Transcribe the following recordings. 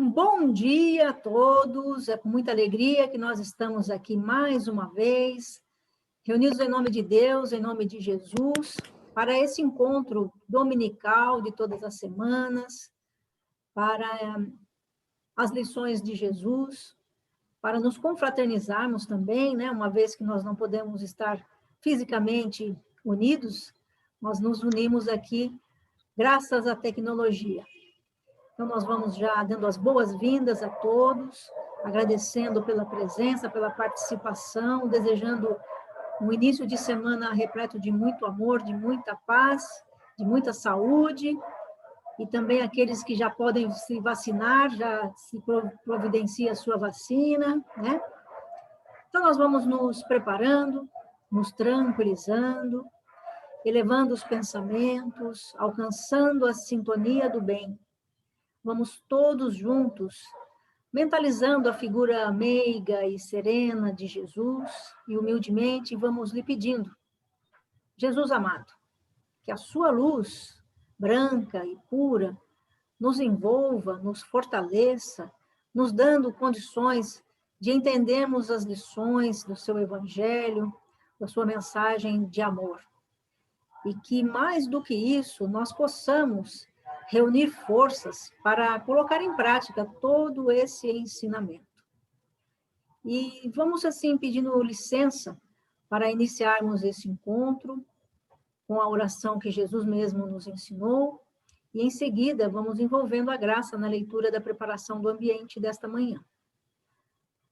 Um bom dia a todos, é com muita alegria que nós estamos aqui mais uma vez, reunidos em nome de Deus, em nome de Jesus, para esse encontro dominical de todas as semanas, para as lições de Jesus, para nos confraternizarmos também, né? Uma vez que nós não podemos estar fisicamente unidos, nós nos unimos aqui graças à tecnologia. Então, nós vamos já dando as boas-vindas a todos, agradecendo pela presença, pela participação, desejando um início de semana repleto de muito amor, de muita paz, de muita saúde, e também aqueles que já podem se vacinar, já se providencia a sua vacina, né? Então, nós vamos nos preparando, nos tranquilizando, elevando os pensamentos, alcançando a sintonia do bem. Vamos todos juntos, mentalizando a figura meiga e serena de Jesus, e humildemente vamos lhe pedindo, Jesus amado, que a sua luz, branca e pura, nos envolva, nos fortaleça, nos dando condições de entendermos as lições do seu evangelho, da sua mensagem de amor. E que, mais do que isso, nós possamos reunir forças para colocar em prática todo esse ensinamento. E vamos, assim, pedindo licença para iniciarmos esse encontro com a oração que Jesus mesmo nos ensinou, e em seguida vamos envolvendo a graça na leitura da preparação do ambiente desta manhã.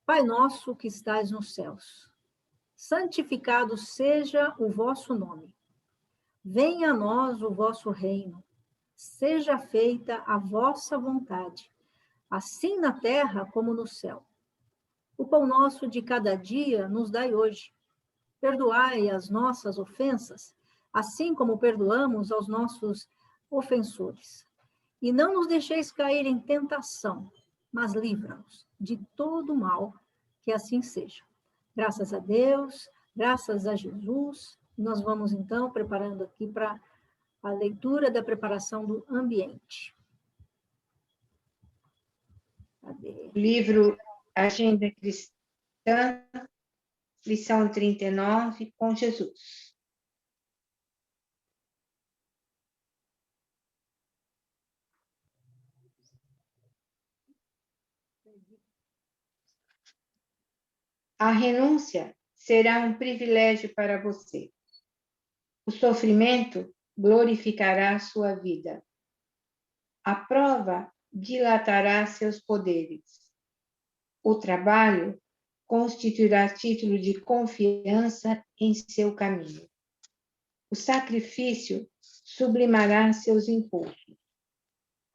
Pai nosso que estais nos céus, santificado seja o vosso nome. Venha a nós o vosso reino. Seja feita a vossa vontade, assim na terra como no céu. O pão nosso de cada dia nos dai hoje. Perdoai as nossas ofensas, assim como perdoamos aos nossos ofensores. E não nos deixeis cair em tentação, mas livra-nos de todo mal, que assim seja. Graças a Deus, graças a Jesus, nós vamos então preparando aqui para a leitura da preparação do ambiente. Cadê? Livro Agenda Cristã, lição 39, com Jesus. A renúncia será um privilégio para você. O sofrimento glorificará sua vida. A prova dilatará seus poderes. O trabalho constituirá título de confiança em seu caminho. O sacrifício sublimará seus impulsos.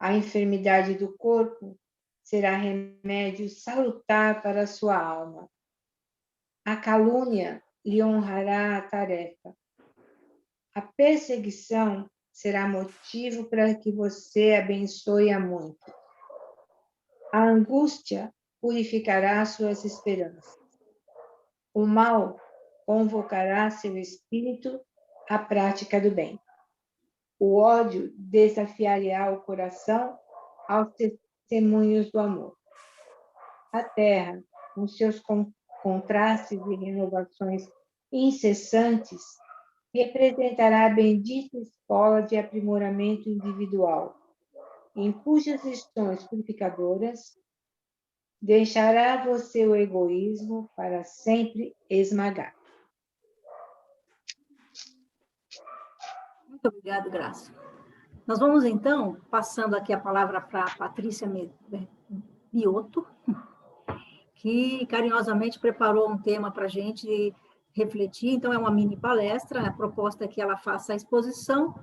A enfermidade do corpo será remédio salutar para a sua alma. A calúnia lhe honrará a tarefa. A perseguição será motivo para que você abençoe a muitos. A angústia purificará suas esperanças. O mal convocará seu espírito à prática do bem. O ódio desafiará o coração aos testemunhos do amor. A terra, com seus contrastes e renovações incessantes, representará a bendita escola de aprimoramento individual, em cujas lições purificadoras deixará você o egoísmo para sempre esmagar. Muito obrigada, Graça. Nós vamos, então, passando aqui a palavra para a Patrícia Biotto, que carinhosamente preparou um tema para a gente refletir. Então, é uma mini palestra, a proposta é que ela faça a exposição,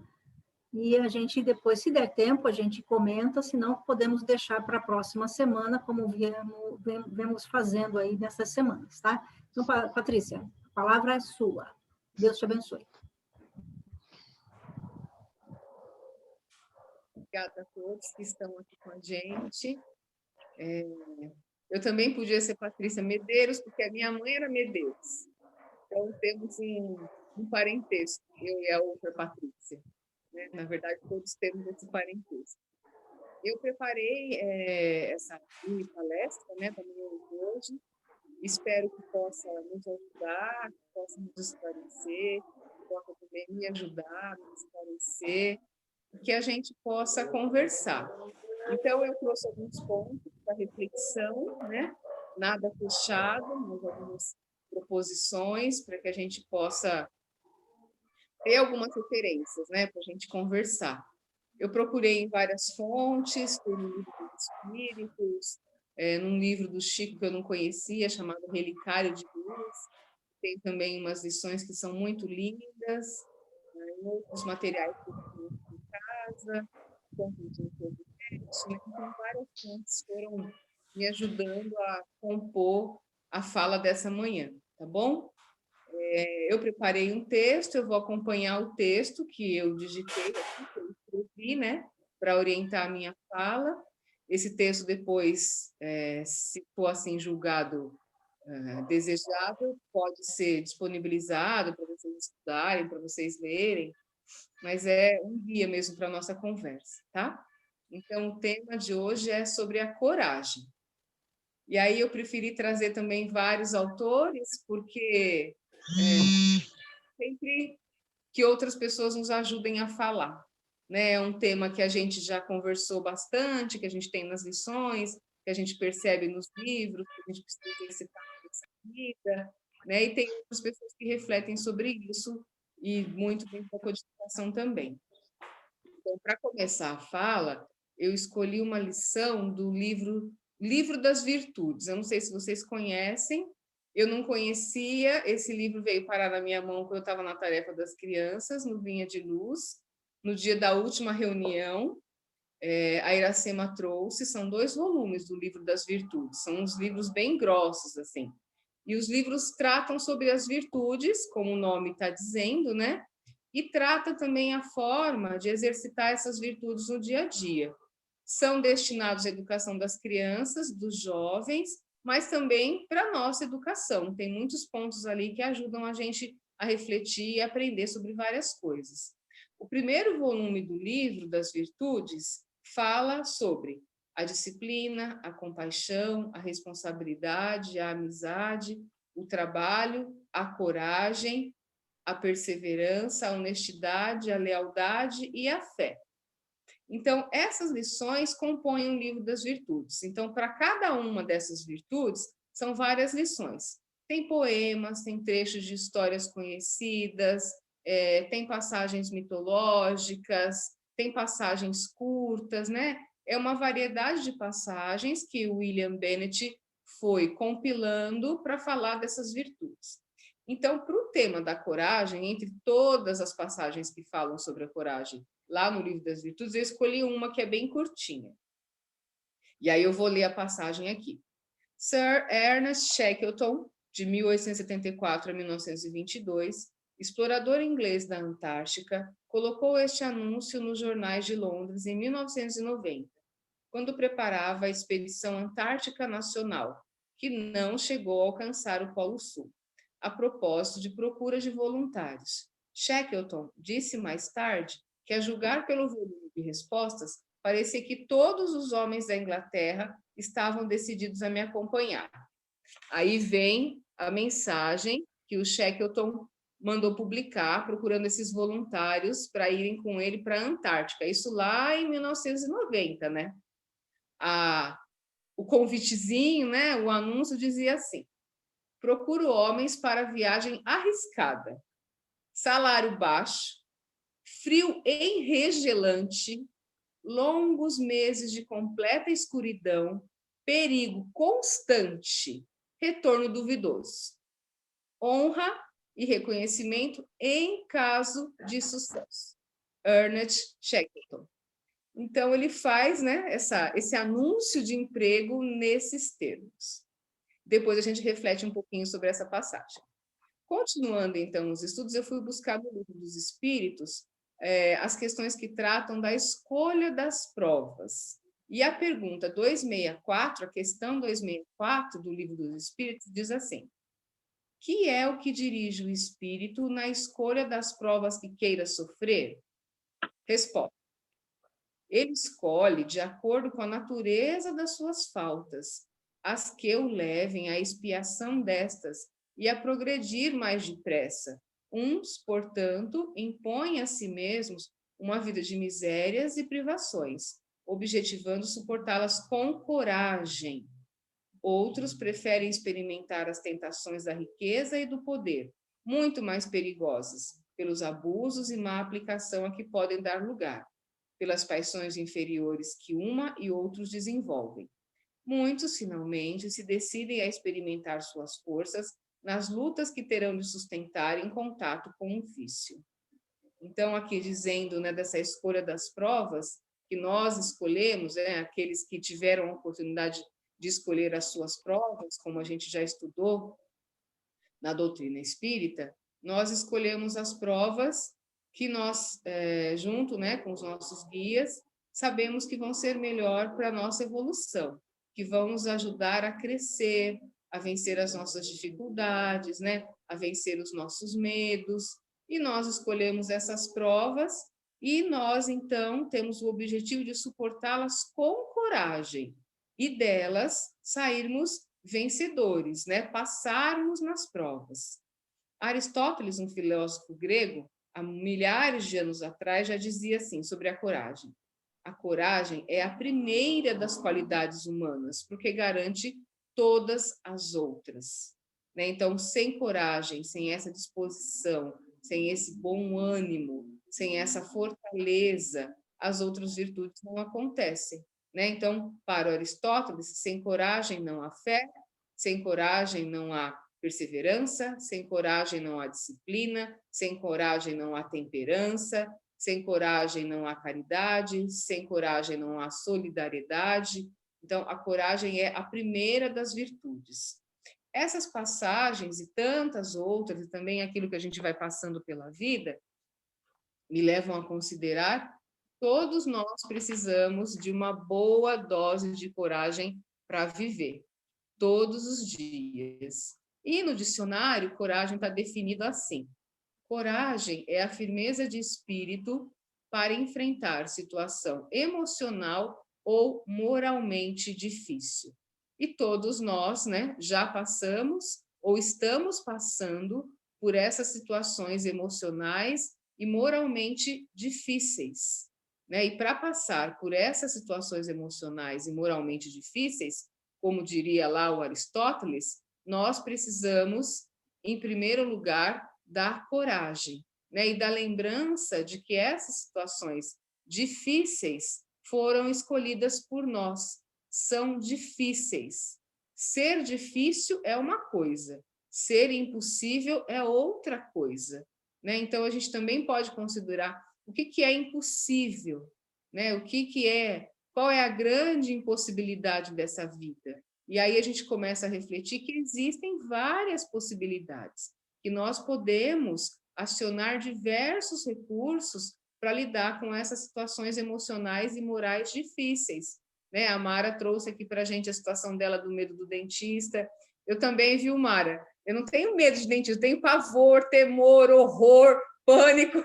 e a gente depois, se der tempo, a gente comenta, senão podemos deixar para a próxima semana, como vemos fazendo aí nessas semanas, tá? Então, Patrícia, a palavra é sua. Deus te abençoe. Obrigada a todos que estão aqui com a gente. Eu também podia ser Patrícia Medeiros, porque a minha mãe era Medeiros. Então, temos um parentesco, eu e a outra Patrícia. Né? Na verdade, todos temos esse parentesco. Eu preparei essa mini palestra, né, também hoje. Espero que possa nos ajudar, que possa nos esclarecer, que possa também me ajudar, me esclarecer, que a gente possa conversar. Então, eu trouxe alguns pontos para reflexão, né? Nada fechado, mas algumas proposições para que a gente possa ter algumas referências, né? Para a gente conversar. Eu procurei em várias fontes, tem no livro dos Espíritos, num livro do Chico que eu não conhecia, chamado Relicário de Luz. Tem também umas lições que são muito lindas, em outros materiais que eu tenho em casa, contos de internet, né? Então, várias fontes foram me ajudando a compor a fala dessa manhã, tá bom? Eu preparei um texto, eu vou acompanhar o texto que eu digitei, que eu escrevi, né, para orientar a minha fala. Esse texto depois, se for assim julgado desejável, pode ser disponibilizado para vocês estudarem, para vocês lerem, mas é um guia mesmo para a nossa conversa, tá? Então, o tema de hoje é sobre a coragem. E aí eu preferi trazer também vários autores, porque sempre que outras pessoas nos ajudem a falar, né? É um tema que a gente já conversou bastante, que a gente tem nas lições, que a gente percebe nos livros, que a gente precisa exercitar na nossa vida, né? E tem outras pessoas que refletem sobre isso, e muito bem com a codificação também. Então, para começar a fala, eu escolhi uma lição do Livro das Virtudes. Eu não sei se vocês conhecem, eu não conhecia, esse livro veio parar na minha mão quando eu estava na tarefa das crianças, no Vinha de Luz, no dia da última reunião, a Iracema trouxe, são 2 volumes do Livro das Virtudes, são uns livros bem grossos, assim. E os livros tratam sobre as virtudes, como o nome está dizendo, né? E trata também a forma de exercitar essas virtudes no dia a dia. São destinados à educação das crianças, dos jovens, mas também para a nossa educação. Tem muitos pontos ali que ajudam a gente a refletir e aprender sobre várias coisas. O primeiro volume do Livro das Virtudes fala sobre a disciplina, a compaixão, a responsabilidade, a amizade, o trabalho, a coragem, a perseverança, a honestidade, a lealdade e a fé. Então, essas lições compõem o Livro das Virtudes. Então, para cada uma dessas virtudes, são várias lições. Tem poemas, tem trechos de histórias conhecidas, tem passagens mitológicas, tem passagens curtas, né? É uma variedade de passagens que o William Bennett foi compilando para falar dessas virtudes. Então, para o tema da coragem, entre todas as passagens que falam sobre a coragem lá no Livro das Virtudes, eu escolhi uma que é bem curtinha. E aí eu vou ler a passagem aqui. Sir Ernest Shackleton, de 1874 a 1922, explorador inglês da Antártica, colocou este anúncio nos jornais de Londres em 1990, quando preparava a expedição Antártica Nacional, que não chegou a alcançar o Polo Sul, a propósito de procura de voluntários. Shackleton disse mais tarde que, a julgar pelo volume de respostas, parecia que todos os homens da Inglaterra estavam decididos a me acompanhar. Aí vem a mensagem que o Shackleton mandou publicar, procurando esses voluntários para irem com ele para a Antártica. Isso lá em 1990, né? O convitezinho, né? O anúncio dizia assim: procuro homens para viagem arriscada, salário baixo, frio enregelante, longos meses de completa escuridão, perigo constante, retorno duvidoso, honra e reconhecimento em caso de sucesso. Ernest Shackleton. Então, ele faz, né, esse anúncio de emprego nesses termos. Depois a gente reflete um pouquinho sobre essa passagem. Continuando, então, os estudos, eu fui buscar no Livro dos Espíritos as questões que tratam da escolha das provas. E a pergunta 264, a questão 264 do Livro dos Espíritos, diz assim: que é o que dirige o espírito na escolha das provas que queira sofrer? Resposta: Ele escolhe de acordo com a natureza das suas faltas, as que o levem à expiação destas e a progredir mais depressa. Uns, portanto, impõem a si mesmos uma vida de misérias e privações, objetivando suportá-las com coragem. Outros preferem experimentar as tentações da riqueza e do poder, muito mais perigosas, pelos abusos e má aplicação a que podem dar lugar, pelas paixões inferiores que uma e outros desenvolvem. Muitos, finalmente, se decidem a experimentar suas forças nas lutas que terão de sustentar em contato com o vício. Então, aqui dizendo, né, dessa escolha das provas, que nós escolhemos, né, aqueles que tiveram a oportunidade de escolher as suas provas, como a gente já estudou na doutrina espírita, nós escolhemos as provas que nós, junto, né, com os nossos guias, sabemos que vão ser melhor para a nossa evolução, que vão nos ajudar a crescer, a vencer as nossas dificuldades, né, a vencer os nossos medos, e nós escolhemos essas provas e nós, então, temos o objetivo de suportá-las com coragem e delas sairmos vencedores, né, passarmos nas provas. Aristóteles, um filósofo grego, há milhares de anos atrás, já dizia assim sobre a coragem. A coragem é a primeira das qualidades humanas, porque garante todas as outras. Né? Então, sem coragem, sem essa disposição, sem esse bom ânimo, sem essa fortaleza, as outras virtudes não acontecem. Né? Então, para Aristóteles, sem coragem não há fé, sem coragem não há perseverança, sem coragem não há disciplina, sem coragem não há temperança, sem coragem não há caridade, sem coragem não há solidariedade. Então, a coragem é a primeira das virtudes. Essas passagens e tantas outras, e também aquilo que a gente vai passando pela vida, me levam a considerar que todos nós precisamos de uma boa dose de coragem para viver, todos os dias. E no dicionário, coragem está definido assim: coragem é a firmeza de espírito para enfrentar situação emocional ou moralmente difícil. E todos nós, né, já passamos ou estamos passando por essas situações emocionais e moralmente difíceis. Né? E para passar por essas situações emocionais e moralmente difíceis, como diria lá o Aristóteles, nós precisamos, em primeiro lugar, da coragem, né? E da lembrança de que essas situações difíceis foram escolhidas por nós, são difíceis. Ser difícil é uma coisa, ser impossível é outra coisa, né? Então, a gente também pode considerar o que é impossível, né? Qual é a grande impossibilidade dessa vida? E aí a gente começa a refletir que existem várias possibilidades, que nós podemos acionar diversos recursos para lidar com essas situações emocionais e morais difíceis. Né? A Mara trouxe aqui para a gente a situação dela do medo do dentista. Eu também, viu, Mara? Eu não tenho medo de dentista, eu tenho pavor, temor, horror, pânico.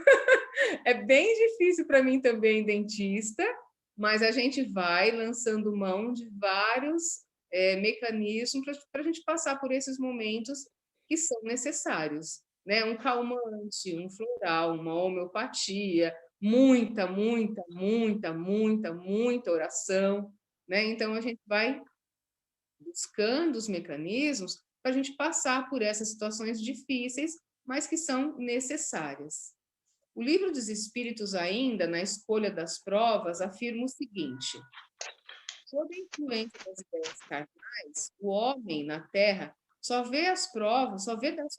É bem difícil para mim também, dentista, mas a gente vai lançando mão de vários mecanismos para a gente passar por esses momentos que são necessários, né? Um calmante, um floral, uma homeopatia, muita oração, né? Então a gente vai buscando os mecanismos para a gente passar por essas situações difíceis, mas que são necessárias. O Livro dos Espíritos, ainda, na escolha das provas, afirma o seguinte: sob a influência das ideias carnais, o homem na Terra só vê das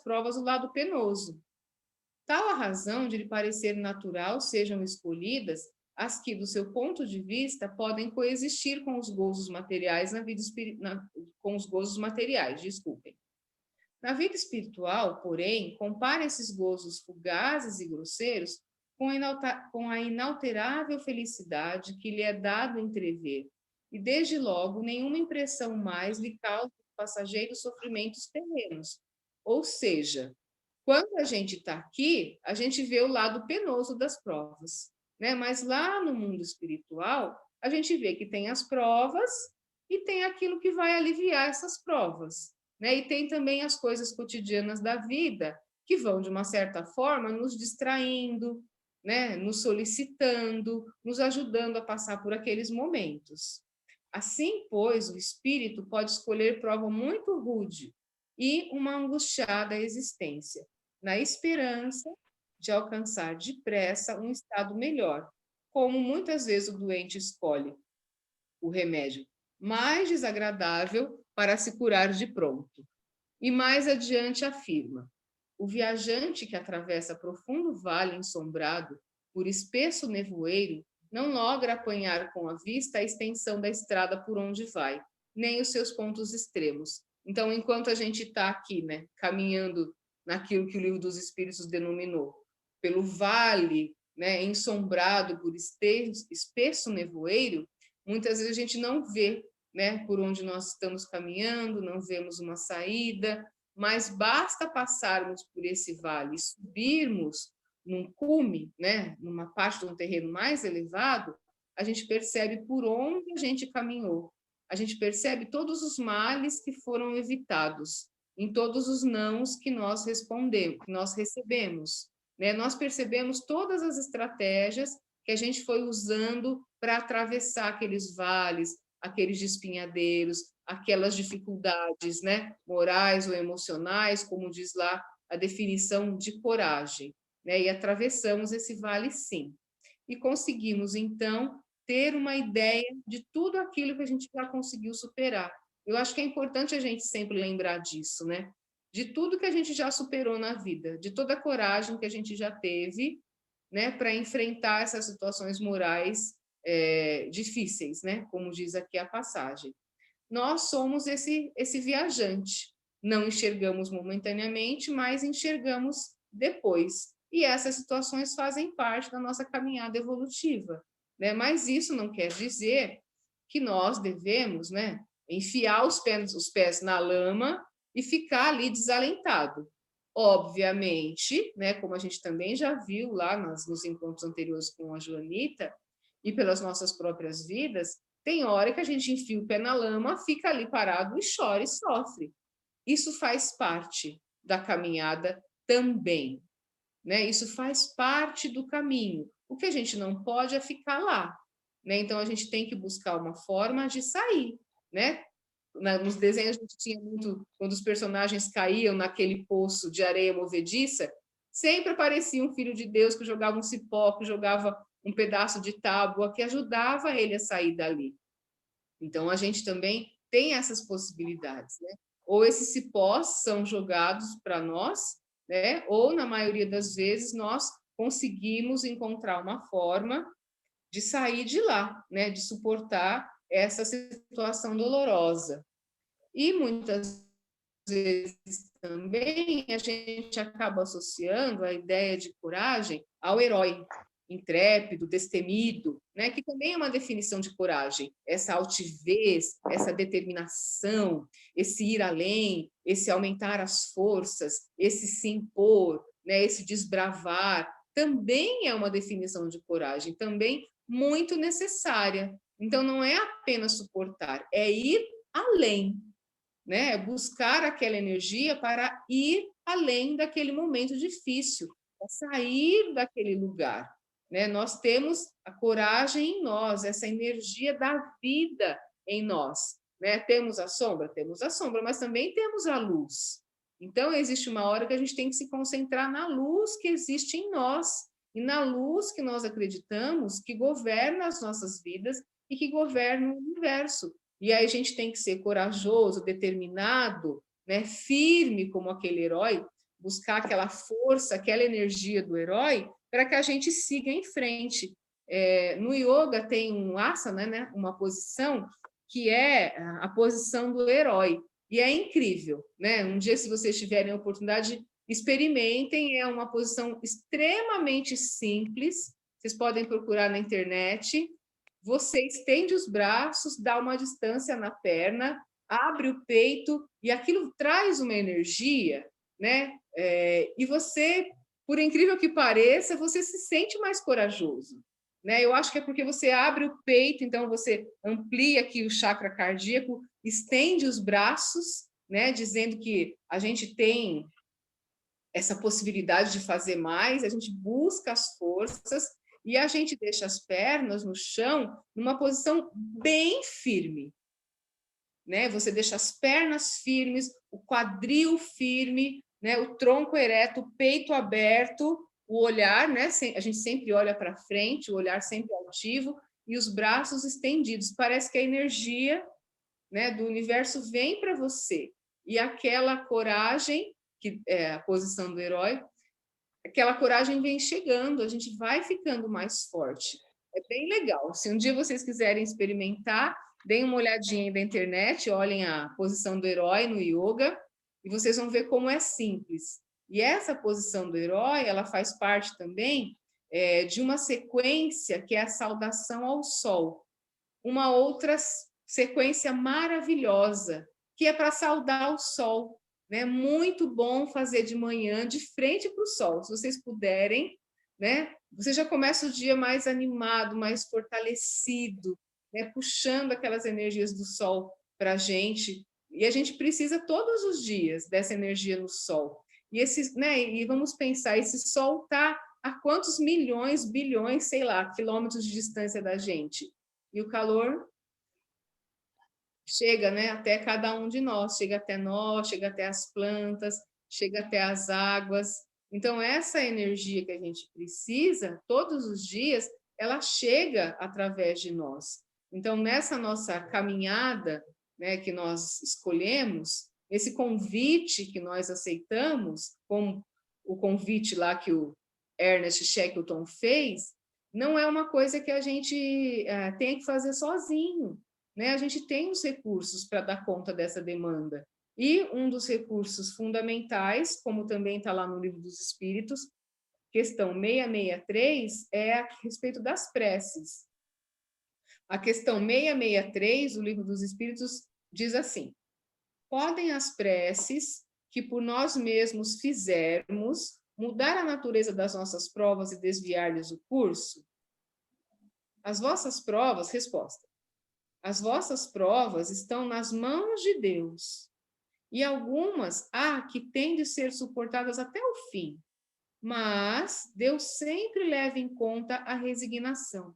provas o lado penoso. Tal a razão de lhe parecer natural sejam escolhidas as que, do seu ponto de vista, podem coexistir com os gozos materiais com os gozos materiais, desculpem. Na vida espiritual, porém, compara esses gozos fugazes e grosseiros com a inalterável felicidade que lhe é dado entrever, e desde logo nenhuma impressão mais lhe causa os passageiros sofrimentos terrenos. Ou seja, quando a gente está aqui, a gente vê o lado penoso das provas. né? Mas lá no mundo espiritual, a gente vê que tem as provas e tem aquilo que vai aliviar essas provas, né? E tem também as coisas cotidianas da vida, que vão, de uma certa forma, nos distraindo, né? Nos solicitando, nos ajudando a passar por aqueles momentos. Assim, pois, o espírito pode escolher prova muito rude e uma angustiada existência, na esperança de alcançar depressa um estado melhor, como muitas vezes o doente escolhe o remédio mais desagradável para se curar de pronto. E mais adiante afirma: o viajante que atravessa profundo vale ensombrado por espesso nevoeiro não logra apanhar com a vista a extensão da estrada por onde vai, nem os seus pontos extremos. Então, enquanto a gente está aqui, né, caminhando naquilo que o Livro dos Espíritos denominou, pelo vale, né, ensombrado por espesso nevoeiro, muitas vezes a gente não vê, né, por onde nós estamos caminhando, não vemos uma saída, mas basta passarmos por esse vale e subirmos num cume, né, numa parte de um terreno mais elevado, a gente percebe por onde a gente caminhou. A gente percebe todos os males que foram evitados, em todos os nãos que nós respondemos, que nós recebemos, né? Nós percebemos todas as estratégias que a gente foi usando para atravessar aqueles vales, aqueles despenhadeiros, aquelas dificuldades, né, morais ou emocionais, como diz lá a definição de coragem, né? E atravessamos esse vale, sim. E conseguimos, então, ter uma ideia de tudo aquilo que a gente já conseguiu superar. Eu acho que é importante a gente sempre lembrar disso, né? De tudo que a gente já superou na vida, de toda a coragem que a gente já teve, né, para enfrentar essas situações morais difíceis, né? Como diz aqui a passagem. Nós somos esse viajante. Não enxergamos momentaneamente, mas enxergamos depois. E essas situações fazem parte da nossa caminhada evolutiva, né? Mas isso não quer dizer que nós devemos, né, enfiar os pés na lama e ficar ali desalentado. Obviamente, né, como a gente também já viu lá nos encontros anteriores com a Joanita, e pelas nossas próprias vidas, tem hora que a gente enfia o pé na lama, fica ali parado e chora e sofre. Isso faz parte da caminhada também, né? Isso faz parte do caminho. O que a gente não pode é ficar lá, né? Então a gente tem que buscar uma forma de sair, né? Nos desenhos a gente tinha muito, quando os personagens caíam naquele poço de areia movediça, sempre aparecia um filho de Deus que jogava um cipó, que jogava um pedaço de tábua, que ajudava ele a sair dali. Então a gente também tem essas possibilidades, né? Ou esses cipós são jogados para nós, né? Ou na maioria das vezes nós conseguimos encontrar uma forma de sair de lá, né? De suportar essa situação dolorosa. E muitas vezes também a gente acaba associando a ideia de coragem ao herói intrépido, destemido, né? Que também é uma definição de coragem, essa altivez, essa determinação, esse ir além, esse aumentar as forças, esse se impor, né? Esse desbravar, também é uma definição de coragem, também muito necessária. Então, não é apenas suportar, é ir além, né? Buscar aquela energia para ir além daquele momento difícil, para sair daquele lugar, né? Nós temos a coragem em nós, essa energia da vida em nós, né? Temos a sombra, mas também temos a luz. Então, existe uma hora que a gente tem que se concentrar na luz que existe em nós e na luz que nós acreditamos que governa as nossas vidas e que governa o universo. E aí a gente tem que ser corajoso, determinado, né, firme como aquele herói, buscar aquela força, aquela energia do herói, para que a gente siga em frente. No yoga tem um asana, né, uma posição que é a posição do herói. E é incrível, né? Um dia, se vocês tiverem a oportunidade, experimentem, é uma posição extremamente simples, vocês podem procurar na internet. Você estende os braços, dá uma distância na perna, abre o peito e aquilo traz uma energia, né? E você, por incrível que pareça, você se sente mais corajoso, né? Eu acho que é porque você abre o peito, então você amplia aqui o chakra cardíaco, estende os braços, né? Dizendo que a gente tem essa possibilidade de fazer mais, a gente busca as forças e a gente deixa as pernas no chão numa posição bem firme, né? Você deixa as pernas firmes, o quadril firme, né? O tronco ereto, o peito aberto, o olhar, né? A gente sempre olha para frente, o olhar sempre altivo e os braços estendidos. Parece que a energia, né, do universo vem para você. E aquela coragem, que é a posição do herói, aquela coragem vem chegando, a gente vai ficando mais forte. É bem legal. Se um dia vocês quiserem experimentar, deem uma olhadinha aí na internet, olhem a posição do herói no yoga, e vocês vão ver como é simples. E essa posição do herói, ela faz parte também de uma sequência que é a saudação ao sol. Uma outra sequência maravilhosa, que é para saudar o sol. Né? Muito bom fazer de manhã de frente para o sol. Se vocês puderem, né? Você já começa o dia mais animado, mais fortalecido, né? Puxando aquelas energias do sol para a gente. E a gente precisa todos os dias dessa energia no sol. E né? E vamos pensar, esse sol está a quantos milhões, bilhões, sei lá, quilômetros de distância da gente? E o calor chega, né, até cada um de nós, chega até as plantas, chega até as águas. Então, essa energia que a gente precisa, todos os dias, ela chega através de nós. Então, nessa nossa caminhada, né, que nós escolhemos, esse convite que nós aceitamos, como o convite lá que o Ernest Shackleton fez, não é uma coisa que a gente tem que fazer sozinho. Né? A gente tem os recursos para dar conta dessa demanda. E um dos recursos fundamentais, como também está lá no Livro dos Espíritos, questão 663, é a respeito das preces. A questão 663, o Livro dos Espíritos, diz assim: podem as preces que por nós mesmos fizermos mudar a natureza das nossas provas e desviar-lhes o curso? As vossas provas, resposta. As vossas provas estão nas mãos de Deus, e algumas que têm de ser suportadas até o fim, mas Deus sempre leva em conta a resignação.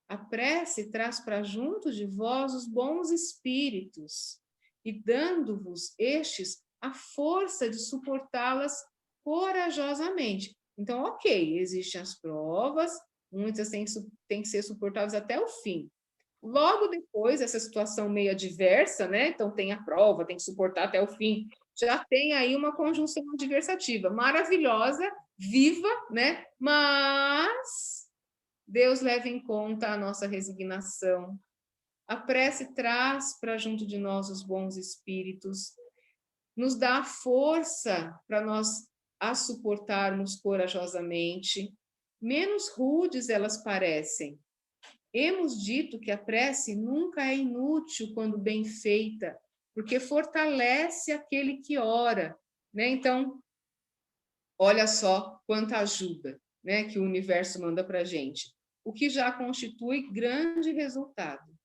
A prece traz para junto de vós os bons espíritos, e dando-vos estes a força de suportá-las corajosamente. Então, ok, existem as provas, muitas têm que ser suportadas até o fim. Logo depois, essa situação meio adversa, né? Então, tem a prova, tem que suportar até o fim. Já tem aí uma conjunção adversativa maravilhosa, viva, né? Mas Deus leva em conta a nossa resignação. A prece traz para junto de nós os bons espíritos, nos dá força para nós as suportarmos corajosamente. Menos rudes elas parecem. Hemos dito que a prece nunca é inútil quando bem feita, porque fortalece aquele que ora, né? Então, olha só quanta ajuda, né, que o universo manda para a gente, o que já constitui grande resultado.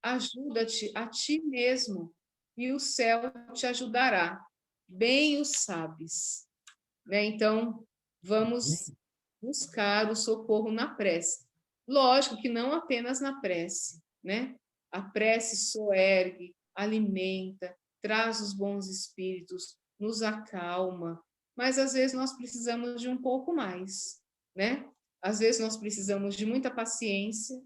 Ajuda-te a ti mesmo e o céu te ajudará, bem o sabes, né? Então, vamos buscar o socorro na prece. Lógico que não apenas na prece, né? A prece soergue, alimenta, traz os bons espíritos, nos acalma, mas às vezes nós precisamos de um pouco mais, né? Às vezes nós precisamos de muita paciência,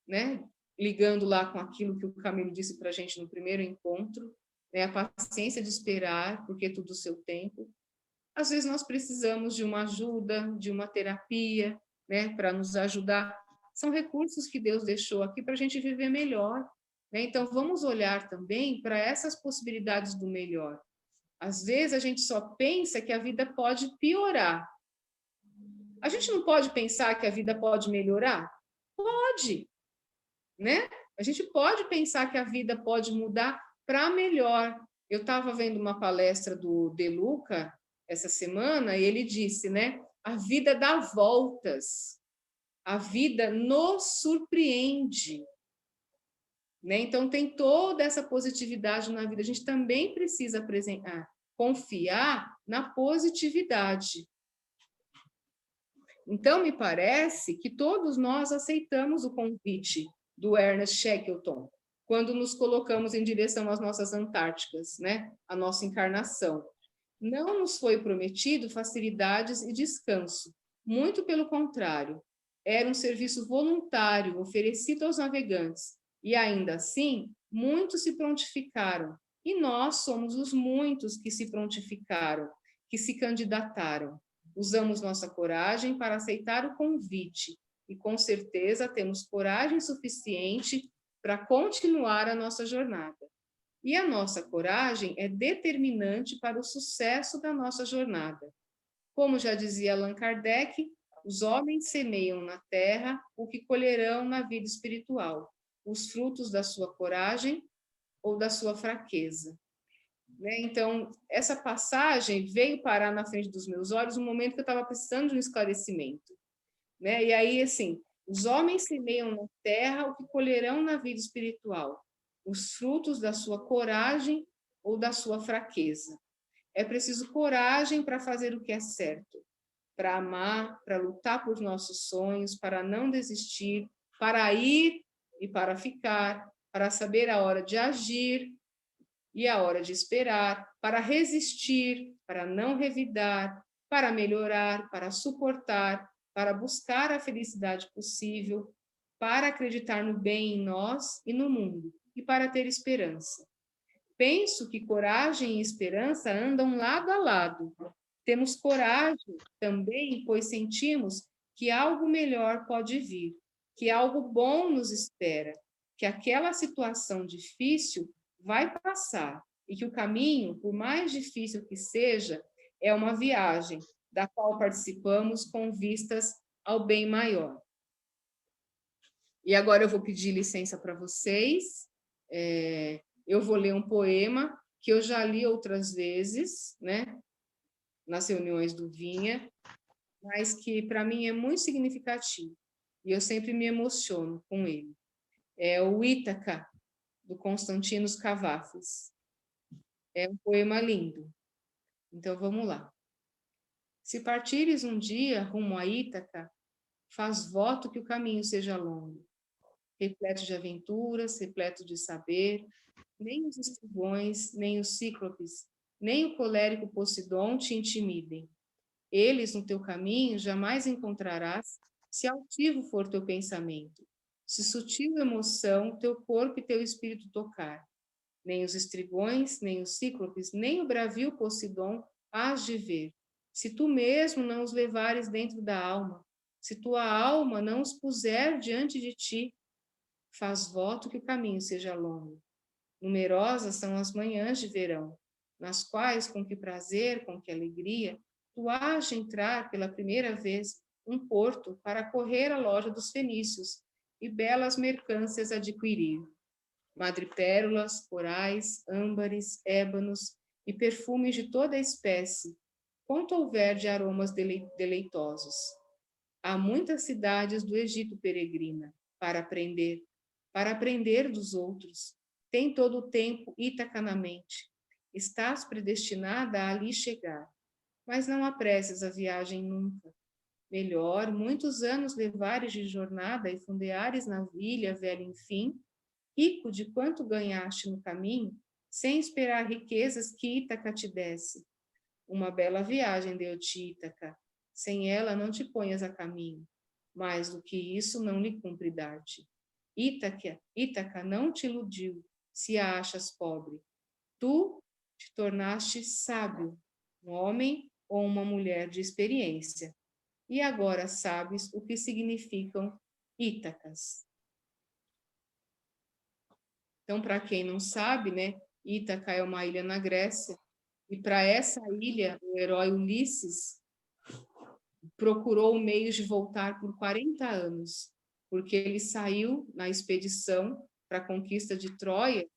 né? Ligando lá com aquilo que o Camilo disse para a gente no primeiro encontro, né? A paciência de esperar, porque tudo o seu tempo. Às vezes nós precisamos de uma ajuda, de uma terapia, né, para nos ajudar. São recursos que Deus deixou aqui para a gente viver melhor. Né? Então, vamos olhar também para essas possibilidades do melhor. Às vezes a gente só pensa que a vida pode piorar. A gente não pode pensar que a vida pode melhorar? Pode, né? A gente pode pensar que a vida pode mudar para melhor. Eu estava vendo uma palestra do De Luca essa semana, e ele disse, né? A vida dá voltas. A vida nos surpreende, né? Então, tem toda essa positividade na vida. A gente também precisa confiar na positividade. Então, me parece que todos nós aceitamos o convite do Ernest Shackleton, quando nos colocamos em direção às nossas Antárticas, né? A nossa encarnação. Não nos foi prometido facilidades e descanso. Muito pelo contrário, era um serviço voluntário oferecido aos navegantes. E ainda assim, muitos se prontificaram. E nós somos os muitos que se prontificaram, que se candidataram. Usamos nossa coragem para aceitar o convite. E com certeza temos coragem suficiente para continuar a nossa jornada. E a nossa coragem é determinante para o sucesso da nossa jornada. Como já dizia Allan Kardec, os homens semeiam na terra o que colherão na vida espiritual, os frutos da sua coragem ou da sua fraqueza. Né? Então, essa passagem veio parar na frente dos meus olhos no momento que eu estava precisando de um esclarecimento. Né? E aí, assim, os homens semeiam na terra o que colherão na vida espiritual, os frutos da sua coragem ou da sua fraqueza. É preciso coragem para fazer o que é certo, para amar, para lutar por nossos sonhos, para não desistir, para ir e para ficar, para saber a hora de agir e a hora de esperar, para resistir, para não revidar, para melhorar, para suportar, para buscar a felicidade possível, para acreditar no bem em nós e no mundo, e para ter esperança. Penso que coragem e esperança andam lado a lado. Temos coragem também, pois sentimos que algo melhor pode vir, que algo bom nos espera, que aquela situação difícil vai passar e que o caminho, por mais difícil que seja, é uma viagem da qual participamos com vistas ao bem maior. E agora eu vou pedir licença para vocês. Eu vou ler um poema que eu já li outras vezes, né, nas reuniões do Vinha, mas que para mim é muito significativo e eu sempre me emociono com ele. É o Ítaca, do Constantinos Cavafis. É um poema lindo. Então vamos lá. Se partires um dia rumo a Ítaca, faz voto que o caminho seja longo, repleto de aventuras, repleto de saber. Nem os estribões, nem os cíclopes, nem o colérico Posidon te intimidem. Eles no teu caminho jamais encontrarás, se altivo for teu pensamento, se sutil emoção teu corpo e teu espírito tocar. Nem os estribões, nem os cíclopes, nem o bravio Posidon hás de ver, se tu mesmo não os levares dentro da alma, se tua alma não os puser diante de ti. Faz voto que o caminho seja longo. Numerosas são as manhãs de verão, nas quais, com que prazer, com que alegria, tu hás de entrar pela primeira vez um porto para correr à loja dos fenícios e belas mercâncias adquirir. Madrepérolas, corais, âmbares, ébanos e perfumes de toda a espécie, quanto houver de aromas deleitosos. Há muitas cidades do Egito peregrina para aprender dos outros. Tem todo o tempo Ítaca na mente. Estás predestinada a ali chegar, mas não apresses a viagem nunca. Melhor muitos anos levares de jornada e fundeares na ilha velha enfim, rico de quanto ganhaste no caminho, sem esperar riquezas que Ítaca te desse. Uma bela viagem deu-te Ítaca, sem ela não te ponhas a caminho. Mais do que isso não lhe cumpre dar-te. Ítaca não te iludiu, se a achas pobre. Tu te tornaste sábio, um homem ou uma mulher de experiência. E agora sabes o que significam Ítacas. Então, para quem não sabe, né, Ítaca é uma ilha na Grécia, e para essa ilha, o herói Ulisses procurou meios de voltar por 40 anos, porque ele saiu na expedição para a conquista de Troia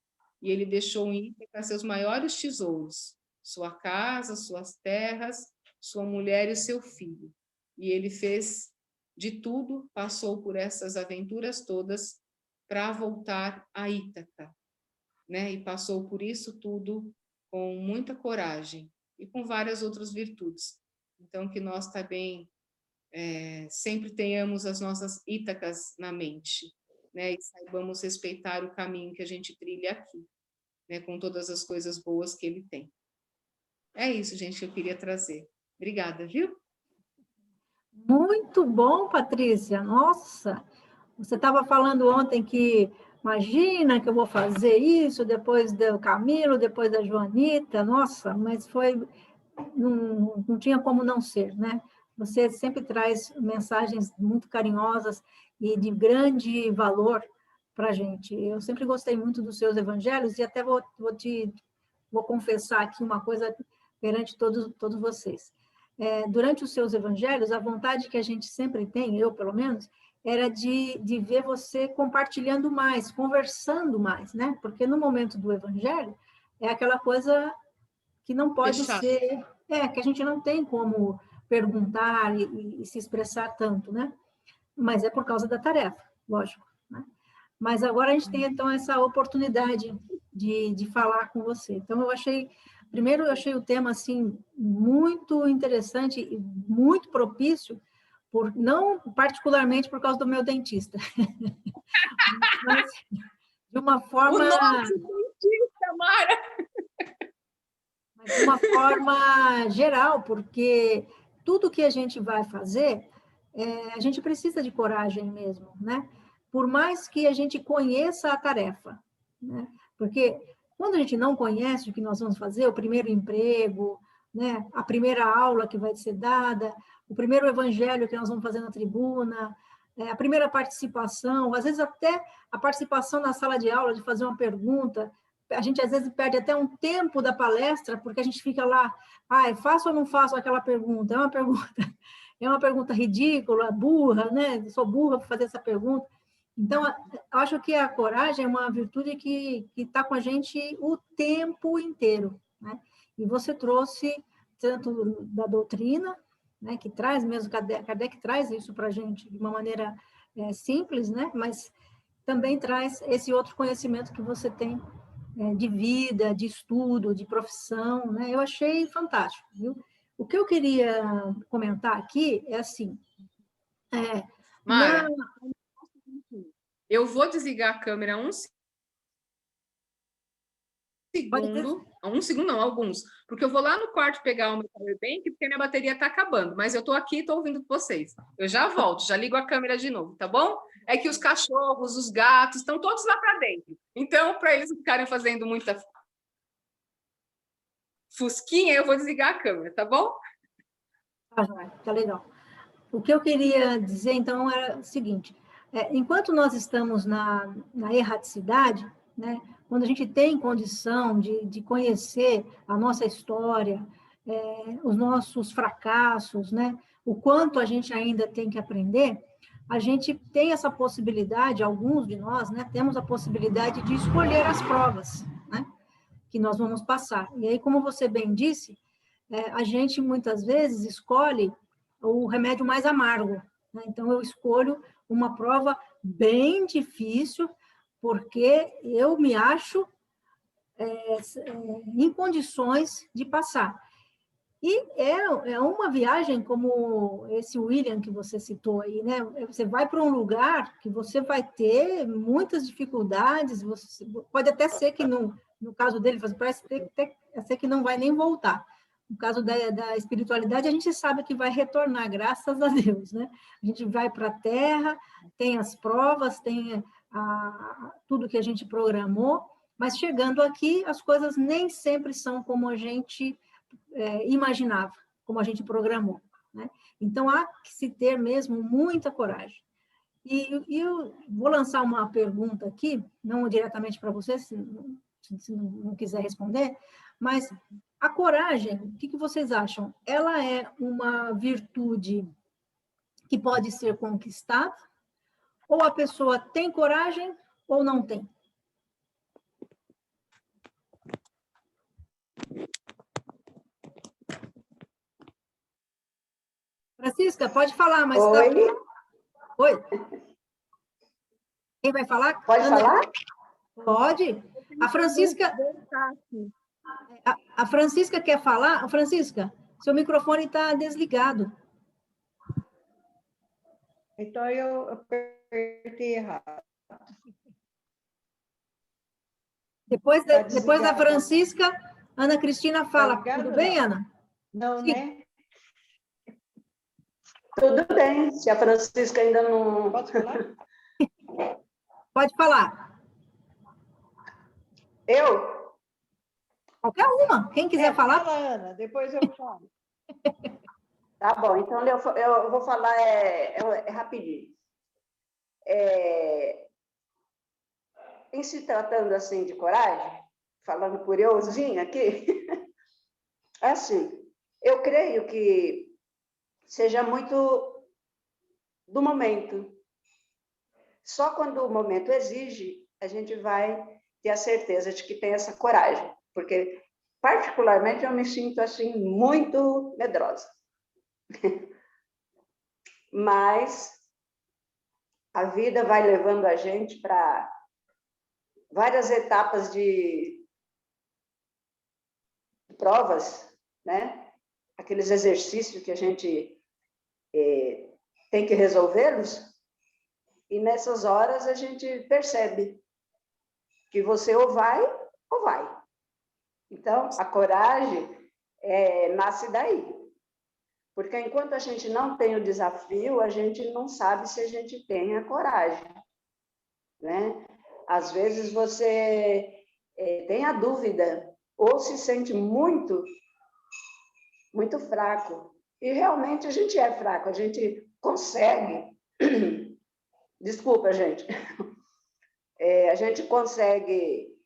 e ele deixou em Ítaca seus maiores tesouros, sua casa, suas terras, sua mulher e seu filho. E ele fez de tudo, passou por essas aventuras todas para voltar a Ítaca, né? E passou por isso tudo com muita coragem e com várias outras virtudes. Então, que nós também sempre tenhamos as nossas Ítacas na mente, né? E saibamos respeitar o caminho que a gente trilha aqui, né? Com todas as coisas boas que ele tem. É isso, gente, que eu queria trazer. Obrigada, viu? Muito bom, Patrícia. Nossa, você estava falando ontem que imagina que eu vou fazer isso depois do Camilo, depois da Joanita. Nossa, mas foi não tinha como não ser, né? Você sempre traz mensagens muito carinhosas e de grande valor para a gente. Eu sempre gostei muito dos seus evangelhos e até vou confessar aqui uma coisa perante todos vocês. Durante os seus evangelhos, a vontade que a gente sempre tem, eu pelo menos, era de ver você compartilhando mais, conversando mais, né? Porque no momento do evangelho é aquela coisa que não pode Fechado. ser, que a gente não tem como perguntar e se expressar tanto, né? Mas é por causa da tarefa, lógico, né? Mas agora a gente tem, então, essa oportunidade de falar com você. Então, primeiro eu achei o tema, assim, muito interessante e muito propício, não particularmente por causa do meu dentista, mas de uma forma... O nosso dentista, Mara! Mas de uma forma geral, porque tudo que a gente vai fazer, a gente precisa de coragem mesmo, né? Por mais que a gente conheça a tarefa, né? Porque quando a gente não conhece o que nós vamos fazer, o primeiro emprego, né? A primeira aula que vai ser dada, o primeiro evangelho que nós vamos fazer na tribuna, a primeira participação, às vezes até a participação na sala de aula, de fazer uma pergunta, a gente às vezes perde até um tempo da palestra, porque a gente fica lá, faço ou não faço aquela pergunta? É uma pergunta ridícula, burra, né? Sou burra para fazer essa pergunta. Então, eu acho que a coragem é uma virtude que está com a gente o tempo inteiro, né? E você trouxe tanto da doutrina, né? Que traz mesmo, Kardec traz isso para a gente de uma maneira simples, né? Mas também traz esse outro conhecimento que você tem de vida, de estudo, de profissão, né? Eu achei fantástico, viu? O que eu queria comentar aqui é assim, Mara, eu vou desligar a câmera um segundo não, alguns, porque eu vou lá no quarto pegar o meu powerbank, porque minha bateria está acabando, mas eu estou aqui e estou ouvindo vocês. Eu já volto, já ligo a câmera de novo, tá bom? É que os cachorros, os gatos, estão todos lá para dentro. Então, para eles ficarem fazendo muita fusquinha, eu vou desligar a câmera, tá bom? Tá legal. O que eu queria dizer, então, era o seguinte, enquanto nós estamos na erraticidade, né, quando a gente tem condição de conhecer a nossa história, os nossos fracassos, né, o quanto a gente ainda tem que aprender, a gente tem essa possibilidade, alguns de nós, né, temos a possibilidade de escolher as provas, né, que nós vamos passar. E aí, como você bem disse, a gente muitas vezes escolhe o remédio mais amargo, né? Então, eu escolho uma prova bem difícil, porque eu me acho em condições de passar. E é uma viagem como esse William que você citou aí, né? Você vai para um lugar que você vai ter muitas dificuldades, pode até ser que, no caso dele, parece ser que não vai nem voltar. No caso da espiritualidade, a gente sabe que vai retornar, graças a Deus, né? A gente vai para a Terra, tem as provas, tem tudo que a gente programou, mas chegando aqui, as coisas nem sempre são como a gente imaginava, como a gente programou, né? Então, há que se ter mesmo muita coragem. E eu vou lançar uma pergunta aqui, não diretamente para você, se não quiser responder, mas a coragem, o que vocês acham? Ela é uma virtude que pode ser conquistada? Ou a pessoa tem coragem ou não tem? Francisca, pode falar, mas... Oi? Oi? Quem vai falar? Pode falar? Pode. A Francisca... A Francisca quer falar? Francisca, seu microfone está desligado. Então, eu apertei errado. Depois da Francisca, Ana Cristina fala. Tudo bem, não? Ana? Não, Sim. né? Tudo bem, se a Francisca ainda não... Posso falar? Pode falar. Eu? Qualquer uma. Quem quiser falar. Fala, Ana, depois eu falo. Tá bom, então eu vou falar rapidinho. Em se tratando assim de coragem, falando por euzinho aqui, é assim, eu creio que seja muito do momento. Só quando o momento exige, a gente vai ter a certeza de que tem essa coragem, porque particularmente eu me sinto assim muito medrosa. Mas a vida vai levando a gente para várias etapas de provas, né? Aqueles exercícios que a gente tem que resolvê-los, e nessas horas a gente percebe que você ou vai. Então, a coragem nasce daí. Porque enquanto a gente não tem o desafio, a gente não sabe se a gente tem a coragem, né? Às vezes você tem a dúvida ou se sente muito fraco. E realmente a gente é fraco, a gente consegue... Desculpa, gente. A gente consegue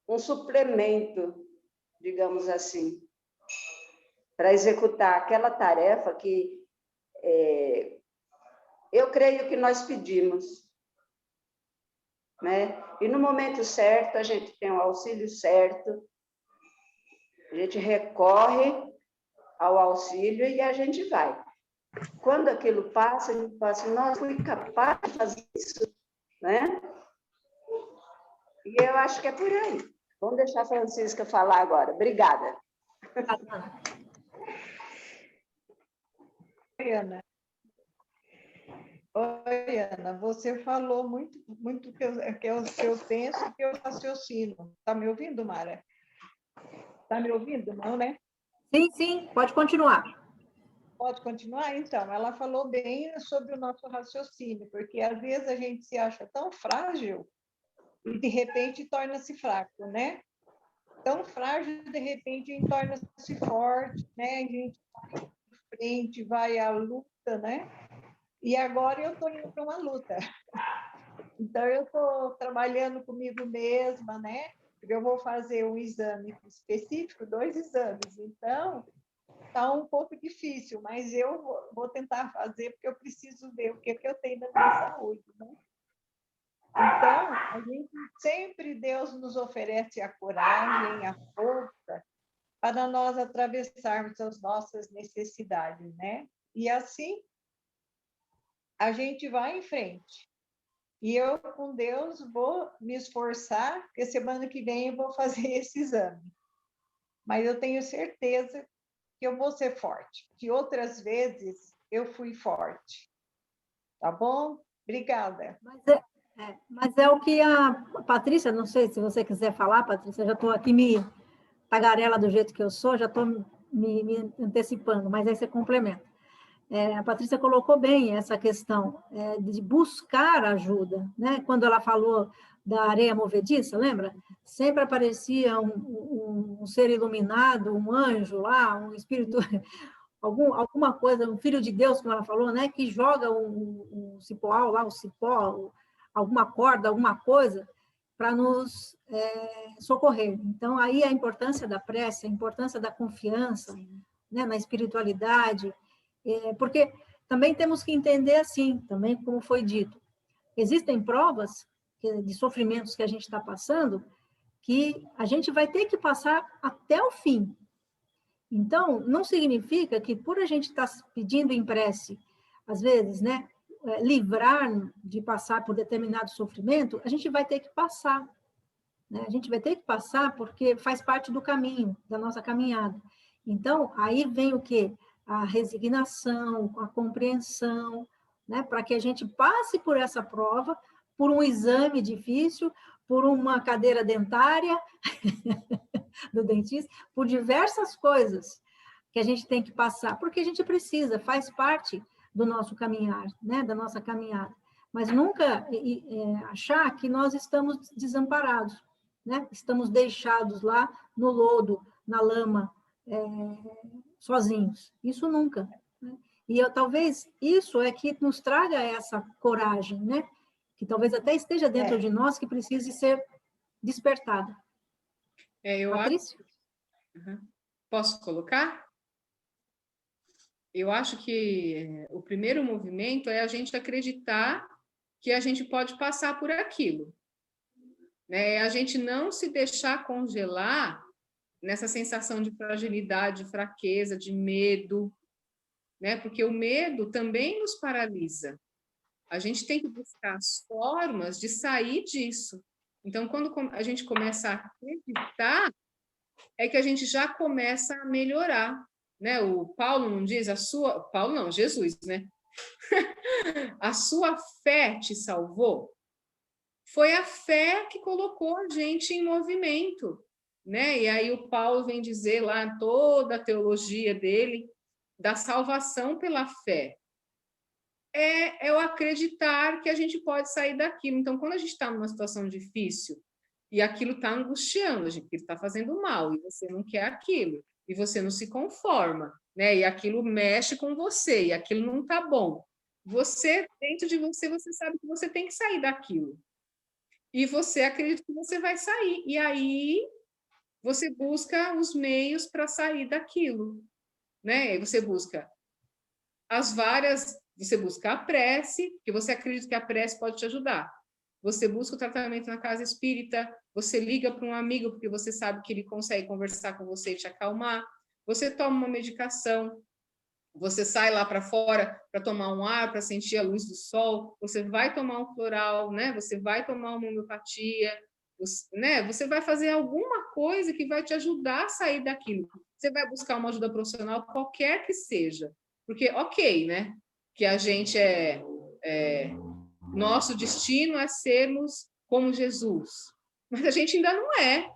um suplemento, digamos assim, para executar aquela tarefa que eu creio que nós pedimos, né? E no momento certo, a gente tem o auxílio certo, a gente recorre ao auxílio e a gente vai. Quando aquilo passa, a gente fala assim, nossa, fui capaz de fazer isso, né? E eu acho que é por aí. Vamos deixar a Francisca falar agora. Obrigada. Oi, Ana. Oi, Ana. Você falou muito que eu penso e que eu raciocino. Está me ouvindo, Mara? Está me ouvindo? Não, né? Sim, pode continuar. Pode continuar? Então, ela falou bem sobre o nosso raciocínio, porque às vezes a gente se acha tão frágil e de repente torna-se fraco, né? Tão frágil, de repente torna-se forte, né? A gente vai em frente, vai à luta, né? E agora eu estou indo para uma luta. Então, eu estou trabalhando comigo mesma, né? Eu vou fazer um exame específico, 2 exames. Então, está um pouco difícil, mas eu vou tentar fazer, porque eu preciso ver o que eu tenho na minha saúde, né? Então, a gente sempre, Deus nos oferece a coragem, a força, para nós atravessarmos as nossas necessidades, né? E assim, a gente vai em frente. E eu, com Deus, vou me esforçar, porque semana que vem eu vou fazer esse exame. Mas eu tenho certeza que eu vou ser forte, que outras vezes eu fui forte. Tá bom? Obrigada. Mas é o que a Patrícia, não sei se você quiser falar, Patrícia, já estou aqui me tagarela do jeito que eu sou, já estou me antecipando, mas aí você complementa. A Patrícia colocou bem essa questão de buscar ajuda, né? Quando ela falou da areia movediça, lembra? Sempre aparecia um ser iluminado, um anjo lá, um espírito, alguma coisa, um filho de Deus, como ela falou, né? Que joga um cipoal lá, um cipó, alguma corda, alguma coisa, para nos socorrer. Então, aí a importância da prece, a importância da confiança, né? Na espiritualidade, porque também temos que entender assim, também como foi dito, existem provas de sofrimentos que a gente está passando que a gente vai ter que passar até o fim. Então, não significa que por a gente estar pedindo em prece às vezes, né, livrar de passar por determinado sofrimento, a gente vai ter que passar, né? A gente vai ter que passar porque faz parte do caminho, da nossa caminhada. Então, aí vem o quê? A resignação, a compreensão, né? Para que a gente passe por essa prova, por um exame difícil, por uma cadeira dentária do dentista, por diversas coisas que a gente tem que passar, porque a gente precisa, faz parte do nosso caminhar, né? Da nossa caminhada. Mas nunca achar que nós estamos desamparados, né? Estamos deixados lá no lodo, na lama, sozinhos. Isso nunca. Né? E talvez isso é que nos traga essa coragem, né? Que talvez até esteja dentro de nós, que precise ser despertada. Patrícia? Uhum. Posso colocar? Eu acho que o primeiro movimento é a gente acreditar que a gente pode passar por aquilo. Né? A gente não se deixar congelar nessa sensação de fragilidade, de fraqueza, de medo, né? Porque o medo também nos paralisa. A gente tem que buscar as formas de sair disso. Então, quando a gente começa a acreditar, é que a gente já começa a melhorar. Né? O Paulo não diz, Paulo não, Jesus, né? A sua fé te salvou? Foi a fé que colocou a gente em movimento, né? E aí o Paulo vem dizer lá toda a teologia dele da salvação pela fé. É o acreditar que a gente pode sair daquilo. Então, quando a gente está numa situação difícil e aquilo está angustiando, a gente está fazendo mal e você não quer aquilo, e você não se conforma, né? E aquilo mexe com você, e aquilo não está bom. Você, dentro de você, você sabe que você tem que sair daquilo. E você acredita que você vai sair. E aí você busca os meios para sair daquilo, né? E você busca você busca a prece, porque você acredita que a prece pode te ajudar. Você busca o tratamento na casa espírita, você liga para um amigo porque você sabe que ele consegue conversar com você e te acalmar. Você toma uma medicação, você sai lá para fora para tomar um ar, para sentir a luz do sol, você vai tomar um floral, né? Você vai tomar uma homeopatia, né? Você vai fazer alguma coisa que vai te ajudar a sair daquilo. Você vai buscar uma ajuda profissional, qualquer que seja. Porque, ok, né? Que a gente nosso destino é sermos como Jesus, mas a gente ainda não é,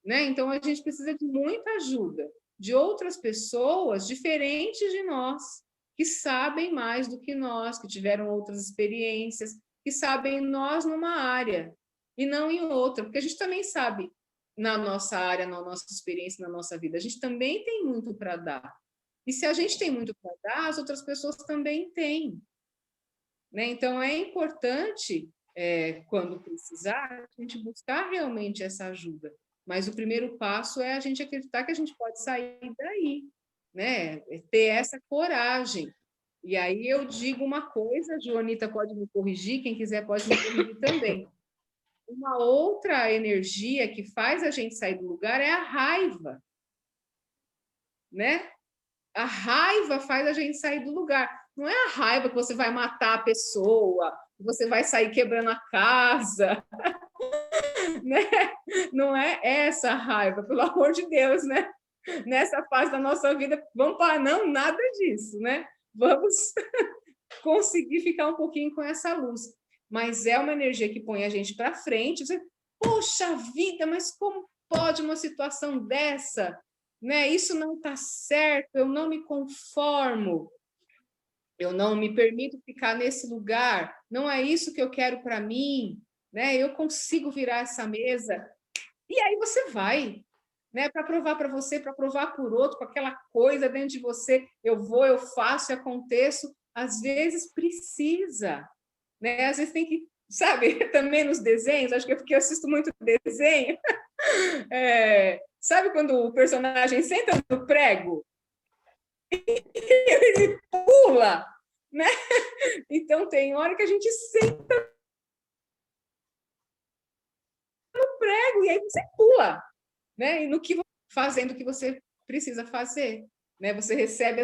né? Então a gente precisa de muita ajuda de outras pessoas diferentes de nós, que sabem mais do que nós, que tiveram outras experiências, que sabem nós numa área e não em outra, porque a gente também sabe na nossa área, na nossa experiência, na nossa vida, a gente também tem muito para dar. E se a gente tem muito para dar, as outras pessoas também têm. Né? Então, é importante, quando precisar, a gente buscar realmente essa ajuda. Mas o primeiro passo é a gente acreditar que a gente pode sair daí, né? Ter essa coragem. E aí eu digo uma coisa, a Joanita pode me corrigir, quem quiser pode me corrigir também. Uma outra energia que faz a gente sair do lugar é a raiva, né? A raiva faz a gente sair do lugar. Não é a raiva que você vai matar a pessoa, que você vai sair quebrando a casa, né? Não é essa raiva, pelo amor de Deus, né? Nessa fase da nossa vida, vamos parar, não, nada disso, né? Vamos conseguir ficar um pouquinho com essa luz. Mas é uma energia que põe a gente para frente. Você, poxa vida, mas como pode uma situação dessa? Né? Isso não está certo, eu não me conformo, eu não me permito ficar nesse lugar, não é isso que eu quero para mim, né? Eu consigo virar essa mesa. E aí você vai, né? Para provar para você, para provar por outro, com aquela coisa dentro de você, eu vou, eu faço e aconteço. Às vezes precisa, né? Às vezes tem que, sabe, também nos desenhos, acho que é porque eu assisto muito desenho, sabe quando o personagem senta no prego e ele pula, né? Então tem hora que a gente senta no prego e aí você pula, né? E fazendo o que você precisa fazer, né? Você recebe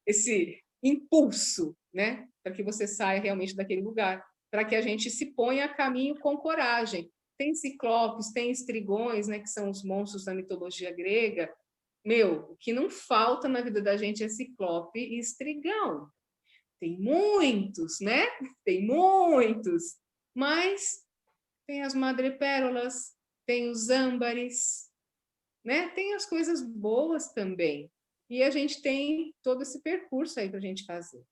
esse impulso, né? Para que você saia realmente daquele lugar, para que a gente se ponha a caminho com coragem. Tem ciclopes, tem estrigões, né, que são os monstros da mitologia grega. Meu, o que não falta na vida da gente é ciclope e estrigão. Tem muitos, né? Tem muitos. Mas tem as madrepérolas, tem os âmbares, né? Tem as coisas boas também. E a gente tem todo esse percurso aí para a gente fazer.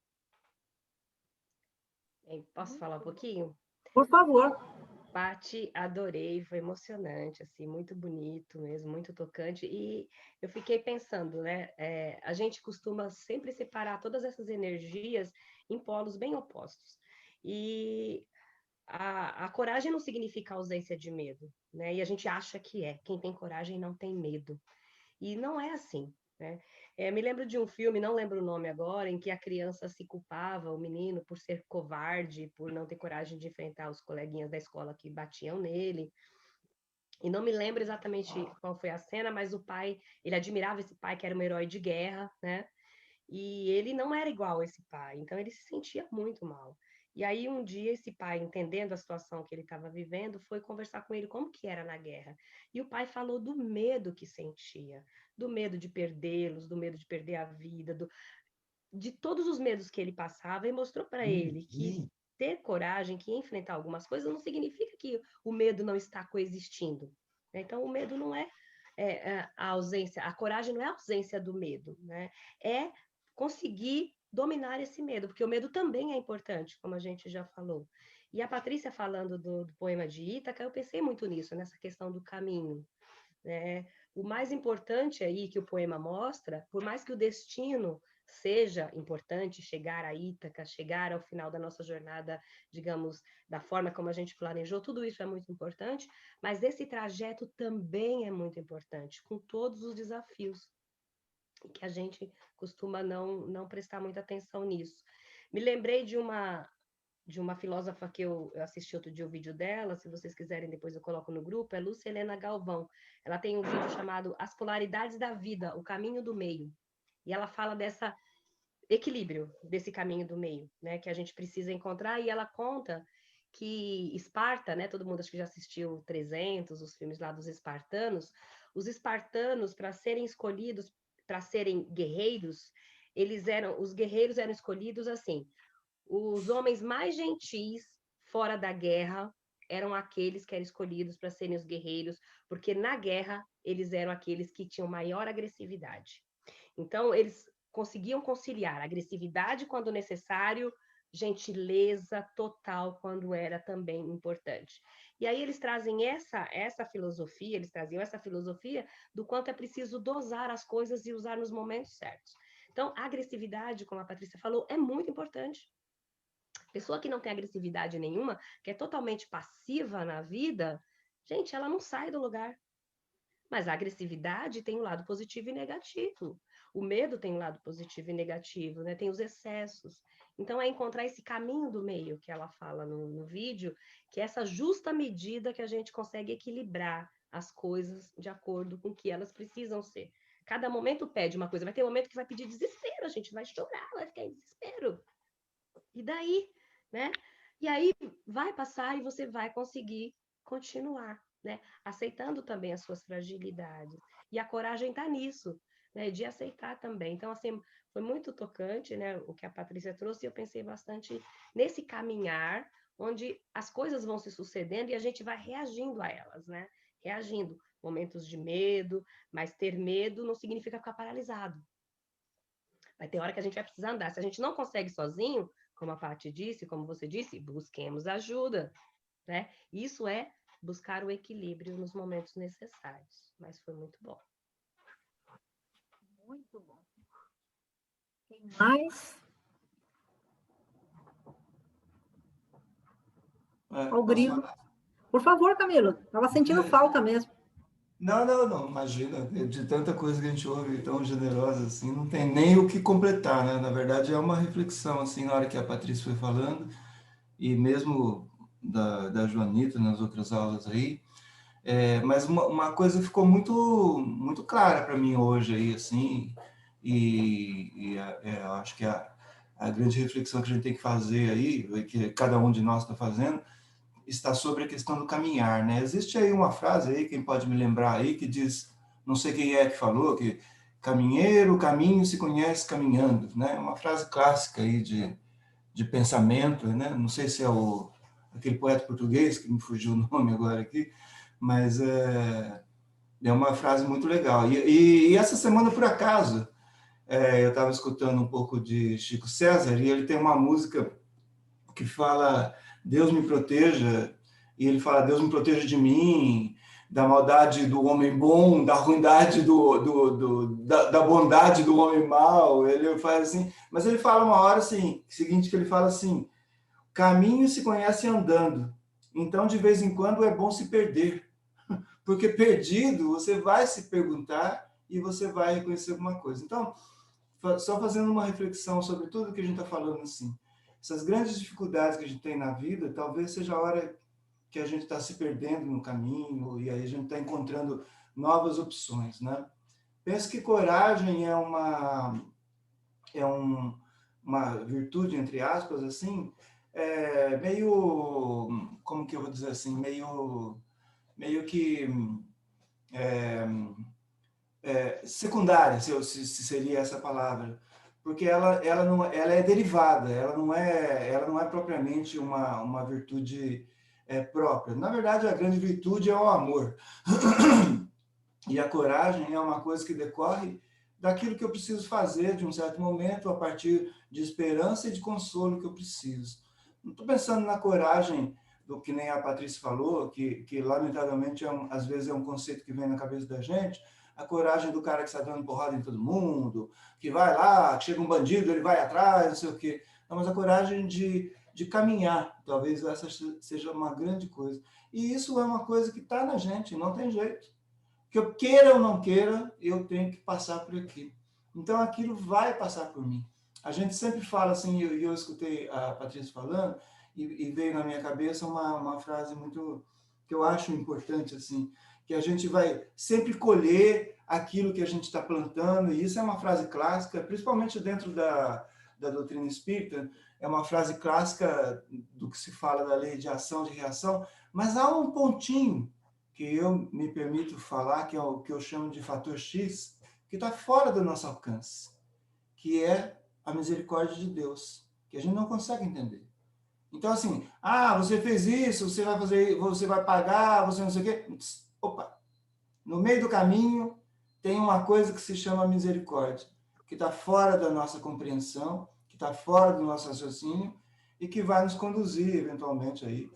Posso falar um pouquinho? Por favor. Pati, adorei, foi emocionante, assim, muito bonito mesmo, muito tocante. E eu fiquei pensando, né? A gente costuma sempre separar todas essas energias em polos bem opostos. E a coragem não significa ausência de medo, né? E a gente acha que é. Quem tem coragem não tem medo. E não é assim, né? Me lembro de um filme, não lembro o nome agora, em que a criança se culpava, o menino, por ser covarde, por não ter coragem de enfrentar os coleguinhas da escola que batiam nele. E não me lembro exatamente qual foi a cena, mas o pai, ele admirava esse pai que era um herói de guerra, né? E ele não era igual a esse pai, então ele se sentia muito mal. E aí um dia esse pai, entendendo a situação que ele estava vivendo, foi conversar com ele como que era na guerra. E o pai falou do medo que sentia, do medo de perdê-los, do medo de perder a vida, de todos os medos que ele passava, e mostrou para ele que ter coragem, que enfrentar algumas coisas, não significa que o medo não está coexistindo. Então o medo não é a ausência, a coragem não é a ausência do medo, né? É conseguir dominar esse medo, porque o medo também é importante, como a gente já falou. E a Patrícia falando do poema de Ítaca, eu pensei muito nisso, nessa questão do caminho, né? O mais importante aí que o poema mostra, por mais que o destino seja importante, chegar a Ítaca, chegar ao final da nossa jornada, digamos, da forma como a gente planejou, tudo isso é muito importante, mas esse trajeto também é muito importante, com todos os desafios, que a gente costuma não prestar muita atenção nisso. Me lembrei de uma filósofa que eu assisti outro dia o vídeo dela, se vocês quiserem depois eu coloco no grupo, é Lúcia Helena Galvão. Ela tem um vídeo chamado As Polaridades da Vida, o Caminho do Meio. E ela fala desse equilíbrio, desse caminho do meio, né, que a gente precisa encontrar, e ela conta que Esparta, né, todo mundo acho que já assistiu 300, os filmes lá dos espartanos, os espartanos, para serem escolhidos, para serem guerreiros, os guerreiros eram escolhidos assim, os homens mais gentis fora da guerra eram aqueles que eram escolhidos para serem os guerreiros, porque na guerra eles eram aqueles que tinham maior agressividade. Então, eles conseguiam conciliar agressividade quando necessário, gentileza total quando era também importante. E aí eles trazem essa filosofia, eles traziam essa filosofia do quanto é preciso dosar as coisas e usar nos momentos certos. Então, a agressividade, como a Patrícia falou, é muito importante. Pessoa que não tem agressividade nenhuma, que é totalmente passiva na vida, gente, ela não sai do lugar. Mas a agressividade tem um lado positivo e negativo. O medo tem um lado positivo e negativo, né? Tem os excessos. Então, é encontrar esse caminho do meio que ela fala no vídeo, que é essa justa medida que a gente consegue equilibrar as coisas de acordo com o que elas precisam ser. Cada momento pede uma coisa. Vai ter um momento que vai pedir desespero, a gente vai chorar, vai ficar em desespero. E daí, né? E aí vai passar e você vai conseguir continuar, né? Aceitando também as suas fragilidades. E a coragem está nisso, né? De aceitar também. Então, assim, foi muito tocante, né? O que a Patrícia trouxe, e eu pensei bastante nesse caminhar, onde as coisas vão se sucedendo e a gente vai reagindo a elas, né? Reagindo. Momentos de medo, mas ter medo não significa ficar paralisado. Vai ter hora que a gente vai precisar andar. Se a gente não consegue sozinho, como a Paty disse, como você disse, busquemos ajuda, né? Isso é buscar o equilíbrio nos momentos necessários. Mas foi muito bom. Muito bom. Quem mais? O grilo. Por favor, Camilo. Estava sentindo falta mesmo. Não, imagina, de tanta coisa que a gente ouve tão generosa assim, não tem nem o que completar, né? Na verdade, é uma reflexão, assim, na hora que a Patrícia foi falando, e mesmo da Joanita nas outras aulas aí, mas uma coisa ficou muito clara para mim hoje aí, assim, e acho que a grande reflexão que a gente tem que fazer aí, que cada um de nós está fazendo, está sobre a questão do caminhar, né? Existe aí uma frase aí, quem pode me lembrar aí, que diz, não sei quem é que falou, que caminheiro, o caminho se conhece caminhando, né? Uma frase clássica aí de pensamento, né? Não sei se é aquele poeta português, que me fugiu o nome agora aqui, mas é uma frase muito legal. E essa semana, por acaso, eu estava escutando um pouco de Chico César, e ele tem uma música que fala Deus me proteja, e ele fala Deus me proteja de mim, da maldade do homem bom, da ruindade da bondade do homem mau. Ele faz assim, mas ele fala uma hora assim, seguinte, que ele fala assim, caminho se conhece andando, então de vez em quando é bom se perder, porque perdido você vai se perguntar e você vai reconhecer alguma coisa. Então, só fazendo uma reflexão sobre tudo que a gente está falando assim, essas grandes dificuldades que a gente tem na vida, talvez seja a hora que a gente está se perdendo no caminho, e aí a gente está encontrando novas opções, né? Penso que coragem é uma virtude, entre aspas, assim, meio, como que eu vou dizer assim, meio que secundária, se seria essa palavra, porque ela é derivada, ela não é propriamente uma virtude própria. Na verdade, a grande virtude é o amor. E a coragem é uma coisa que decorre daquilo que eu preciso fazer de um certo momento, a partir de esperança e de consolo que eu preciso. Não estou pensando na coragem do que nem a Patrícia falou, que lamentavelmente, às vezes é um conceito que vem na cabeça da gente, a coragem do cara que está dando porrada em todo mundo, que vai lá, chega um bandido, ele vai atrás, não sei o quê. Não, mas a coragem de caminhar, talvez essa seja uma grande coisa. E isso é uma coisa que está na gente, não tem jeito. Que eu queira ou não queira, eu tenho que passar por aqui. Então, aquilo vai passar por mim. A gente sempre fala assim, e eu escutei a Patrícia falando, e veio na minha cabeça uma frase muito, que eu acho importante, assim, que a gente vai sempre colher aquilo que a gente está plantando, e isso é uma frase clássica, principalmente dentro da doutrina espírita, é uma frase clássica do que se fala da lei de ação e de reação, mas há um pontinho que eu me permito falar, que é o que eu chamo de fator X, que está fora do nosso alcance, que é a misericórdia de Deus, que a gente não consegue entender. Então, assim, você fez isso, você vai fazer, você vai pagar, você não sei o quê. Opa! No meio do caminho tem uma coisa que se chama misericórdia, que está fora da nossa compreensão, que está fora do nosso raciocínio e que vai nos conduzir, eventualmente, aí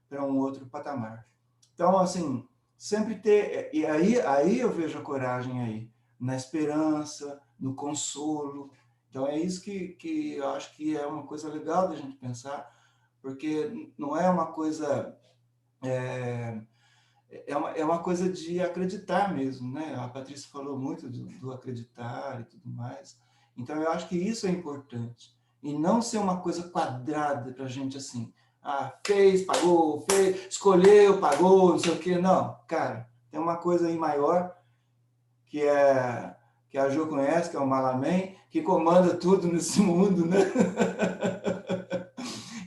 para um outro patamar. Então, assim, sempre ter... E aí eu vejo a coragem aí, na esperança, no consolo. Então, é isso que eu acho que é uma coisa legal da gente pensar, porque não é uma coisa... É uma coisa de acreditar mesmo, né? A Patrícia falou muito do acreditar e tudo mais. Então, eu acho que isso é importante. E não ser uma coisa quadrada para a gente assim... fez, pagou, fez, escolheu, pagou, não sei o quê. Não, cara, tem uma coisa aí maior, que a Jo conhece, que é o Malamém, que comanda tudo nesse mundo, né?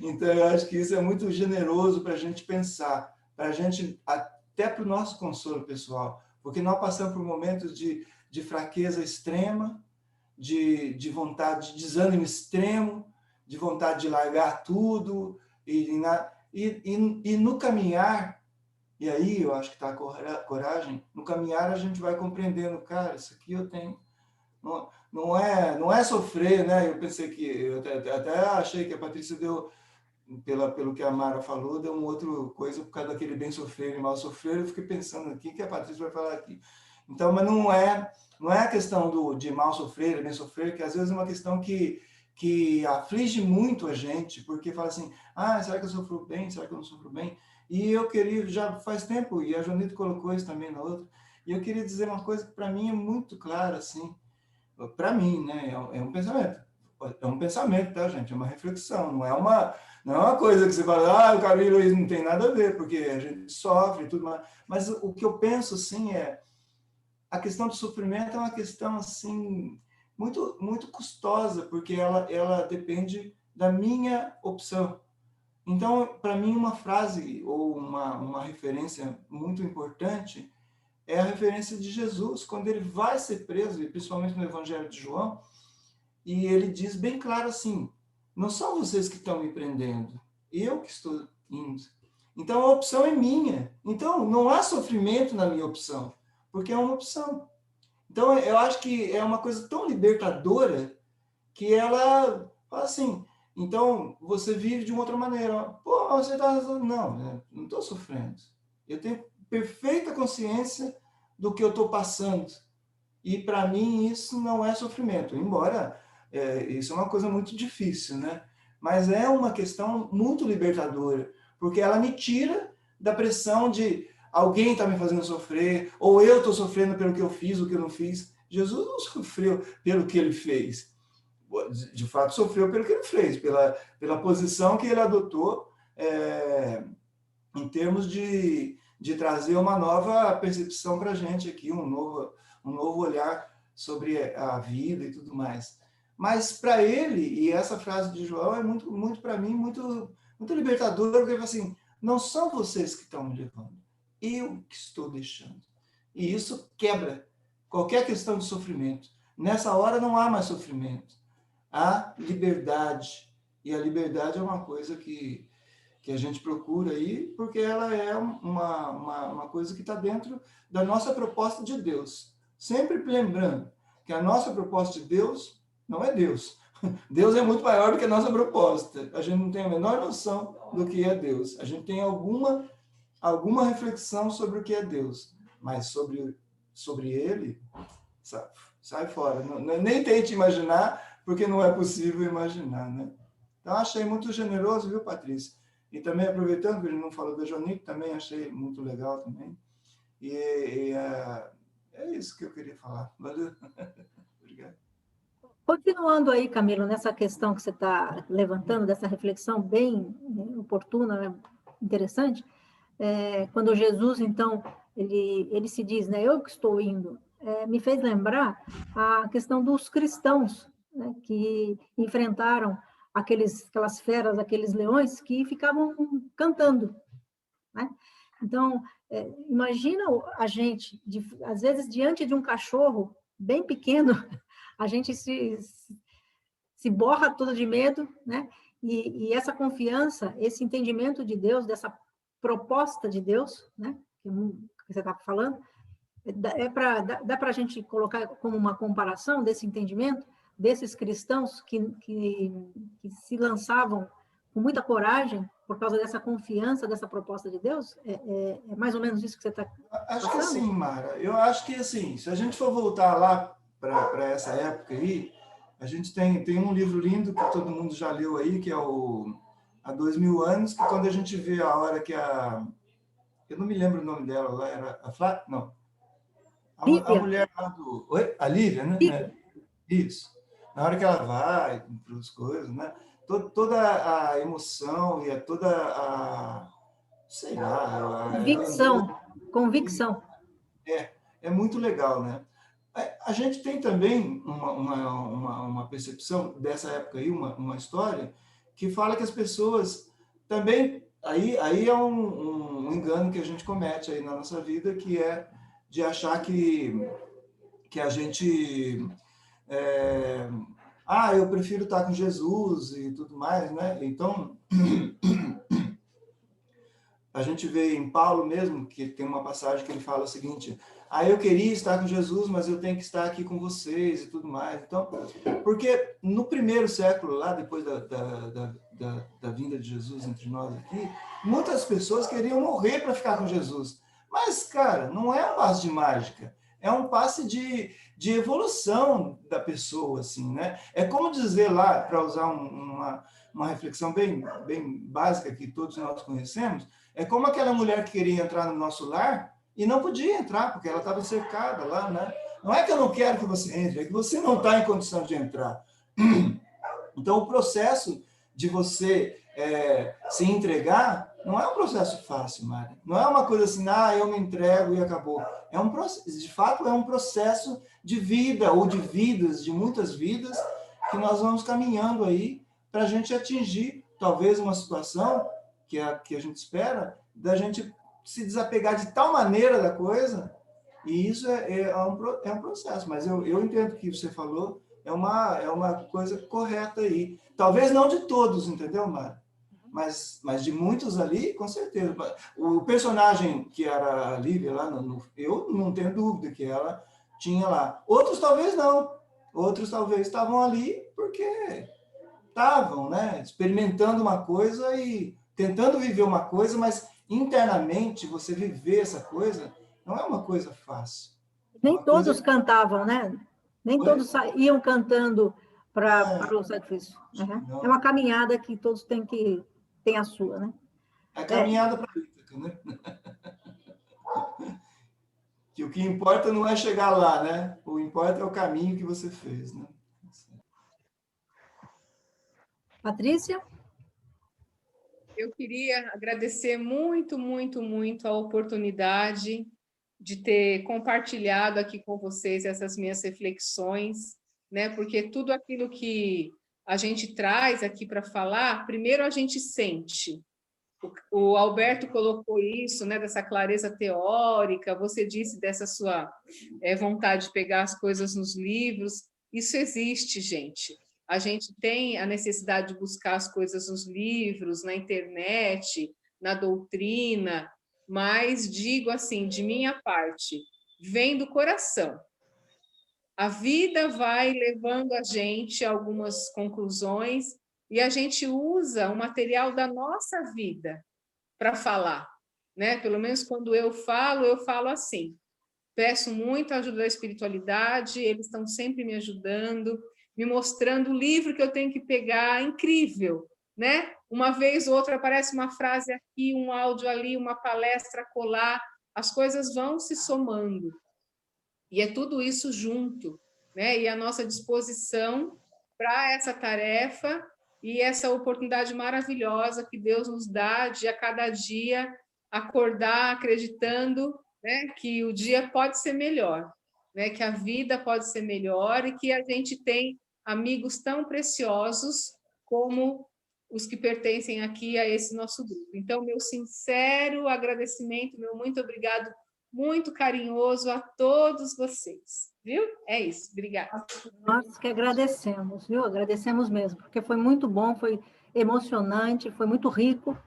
Então, eu acho que isso é muito generoso para a gente pensar, para a gente, até para o nosso consolo pessoal, porque nós passamos por momentos de fraqueza extrema, de vontade, de desânimo extremo, de vontade de largar tudo, e no caminhar, e aí eu acho que está a coragem, no caminhar a gente vai compreendendo, cara, isso aqui eu tenho, não é sofrer, né? Eu pensei eu até achei que a Patrícia deu, pelo que a Mara falou, deu uma outra coisa por causa daquele bem sofrer e mal sofrer, eu fiquei pensando aqui que a Patrícia vai falar aqui. Então, mas não é a questão de mal sofrer, bem sofrer, que às vezes é uma questão que aflige muito a gente, porque fala assim, será que eu sofro bem? Será que eu não sofro bem? E eu queria, já faz tempo, e a Jonita colocou isso também na outra, e eu queria dizer uma coisa que para mim é muito clara, assim, para mim, né, é um pensamento, tá, gente? É uma reflexão, não é uma coisa que você fala, o Camilo não tem nada a ver, porque a gente sofre e tudo mais, mas o que eu penso, assim, a questão do sofrimento é uma questão, assim, muito custosa, porque ela depende da minha opção. Então, para mim, uma frase ou uma referência muito importante é a referência de Jesus, quando ele vai ser preso, e principalmente no Evangelho de João, e ele diz bem claro assim, não são vocês que estão me prendendo, eu que estou indo. Então, a opção é minha. Então, não há sofrimento na minha opção, porque é uma opção. Então, eu acho que é uma coisa tão libertadora que ela fala assim, então, você vive de uma outra maneira. Pô, você está... Não estou sofrendo. Eu tenho perfeita consciência do que eu estou passando. E, para mim, isso não é sofrimento. Embora isso é uma coisa muito difícil, né? Mas é uma questão muito libertadora, porque ela me tira da pressão de alguém está me fazendo sofrer, ou eu estou sofrendo pelo que eu fiz, o que eu não fiz. Jesus não sofreu pelo que ele fez. De fato, sofreu pelo que ele fez, pela posição que ele adotou em termos de trazer uma nova percepção para a gente aqui, um novo olhar sobre a vida e tudo mais. Mas para ele, e essa frase de João é muito para mim, muito libertadora, porque ele fala assim, não são vocês que estão me levando, eu que estou deixando. E isso quebra qualquer questão de sofrimento. Nessa hora não há mais sofrimento. Há liberdade. E a liberdade é uma coisa que a gente procura aí, porque ela é uma coisa que está dentro da nossa proposta de Deus. Sempre lembrando que a nossa proposta de Deus não é Deus. Deus é muito maior do que a nossa proposta. A gente não tem a menor noção do que é Deus. A gente tem alguma reflexão sobre o que é Deus, mas sobre Ele, sai fora. Nem tente imaginar, porque não é possível imaginar, né? Então, achei muito generoso, viu, Patrícia? E também, aproveitando que a gente não falou da Joanique, também achei muito legal também. E é isso que eu queria falar. Valeu. Obrigado. Continuando aí, Camilo, nessa questão que você está levantando, dessa reflexão bem oportuna, interessante, quando Jesus, então, ele se diz, né, eu que estou indo, me fez lembrar a questão dos cristãos, né, que enfrentaram aquelas feras, aqueles leões que ficavam cantando, né? Então, imagina a gente, às vezes, diante de um cachorro bem pequeno, a gente se borra todo de medo, né? E essa confiança, esse entendimento de Deus, dessa proposta de Deus, né? Que você está falando, dá para a gente colocar como uma comparação desse entendimento desses cristãos que se lançavam com muita coragem por causa dessa confiança, dessa proposta de Deus? É mais ou menos isso que você está Acho que sim, Mara. Eu acho que, assim, se a gente for voltar lá para essa época aí, a gente tem um livro lindo que todo mundo já leu aí, que é Há 2000 Anos, que quando a gente vê a hora que eu não me lembro o nome dela, lá era a Flávia? Não. A mulher lá do... Oi? A Lívia, né? Isso. Na hora que ela vai para as coisas, né? Toda a emoção e toda a... sei lá... Convicção. É muito legal, né? A gente tem também uma percepção dessa época aí, uma história, que fala que as pessoas também... Aí é um engano que a gente comete aí na nossa vida, que é de achar que a gente... eu prefiro estar com Jesus e tudo mais, né? Então, a gente vê em Paulo mesmo, que tem uma passagem que ele fala o seguinte, eu queria estar com Jesus, mas eu tenho que estar aqui com vocês e tudo mais. Então, porque no primeiro século, lá depois da vinda de Jesus entre nós aqui, muitas pessoas queriam morrer para ficar com Jesus. Mas, cara, não é um passe de mágica, é um passe de evolução da pessoa, assim, né? É como dizer lá, para usar uma reflexão bem básica que todos nós conhecemos, é como aquela mulher que queria entrar no nosso lar e não podia entrar, porque ela estava cercada lá, né? Não é que eu não quero que você entre, é que você não está em condição de entrar. Então, o processo de você se entregar Não é um processo fácil, Mari. Não é uma coisa assim, eu me entrego e acabou. É um processo, de fato, é um processo de vida, ou de vidas, de muitas vidas, que nós vamos caminhando aí para a gente atingir, talvez, uma situação que a gente espera, da gente se desapegar de tal maneira da coisa, e isso é um processo. Mas eu entendo o que você falou, é uma coisa correta aí. Talvez não de todos, entendeu, Mari? Mas de muitos ali, com certeza. O personagem que era a Lívia lá, eu não tenho dúvida que ela tinha lá. Outros talvez não. Outros talvez estavam ali porque estavam, né, experimentando uma coisa e tentando viver uma coisa, mas internamente você viver essa coisa não é uma coisa fácil. Nem todos cantavam, né? Nem todos iam cantando para o sacrifício. Uhum. É uma caminhada que todos têm que ter a sua, né? É a caminhada para Ítaca, né? Que o que importa não é chegar lá, né? O importa é o caminho que você fez, né? Patrícia? Eu queria agradecer muito, muito, muito a oportunidade de ter compartilhado aqui com vocês essas minhas reflexões, né? Porque tudo aquilo que a gente traz aqui para falar, primeiro a gente sente. O Alberto colocou isso, né? Dessa clareza teórica. Você disse dessa sua vontade de pegar as coisas nos livros. Isso existe, gente. A gente tem a necessidade de buscar as coisas nos livros, na internet, na doutrina, mas digo assim, de minha parte, vem do coração. A vida vai levando a gente a algumas conclusões e a gente usa o material da nossa vida para falar, né? Pelo menos quando eu falo assim. Peço muito a ajuda da espiritualidade, eles estão sempre me ajudando, me mostrando o livro que eu tenho que pegar, incrível, né? Uma vez ou outra aparece uma frase aqui, um áudio ali, uma palestra colar, as coisas vão se somando. E é tudo isso junto, né? E a nossa disposição para essa tarefa e essa oportunidade maravilhosa que Deus nos dá de a cada dia acordar acreditando, né, que o dia pode ser melhor, né, que a vida pode ser melhor e que a gente tem amigos tão preciosos como os que pertencem aqui a esse nosso grupo. Então, meu sincero agradecimento, meu muito obrigado, muito carinhoso a todos vocês, viu? É isso, obrigada. Nós que agradecemos, viu? Agradecemos mesmo, porque foi muito bom, foi emocionante, foi muito rico.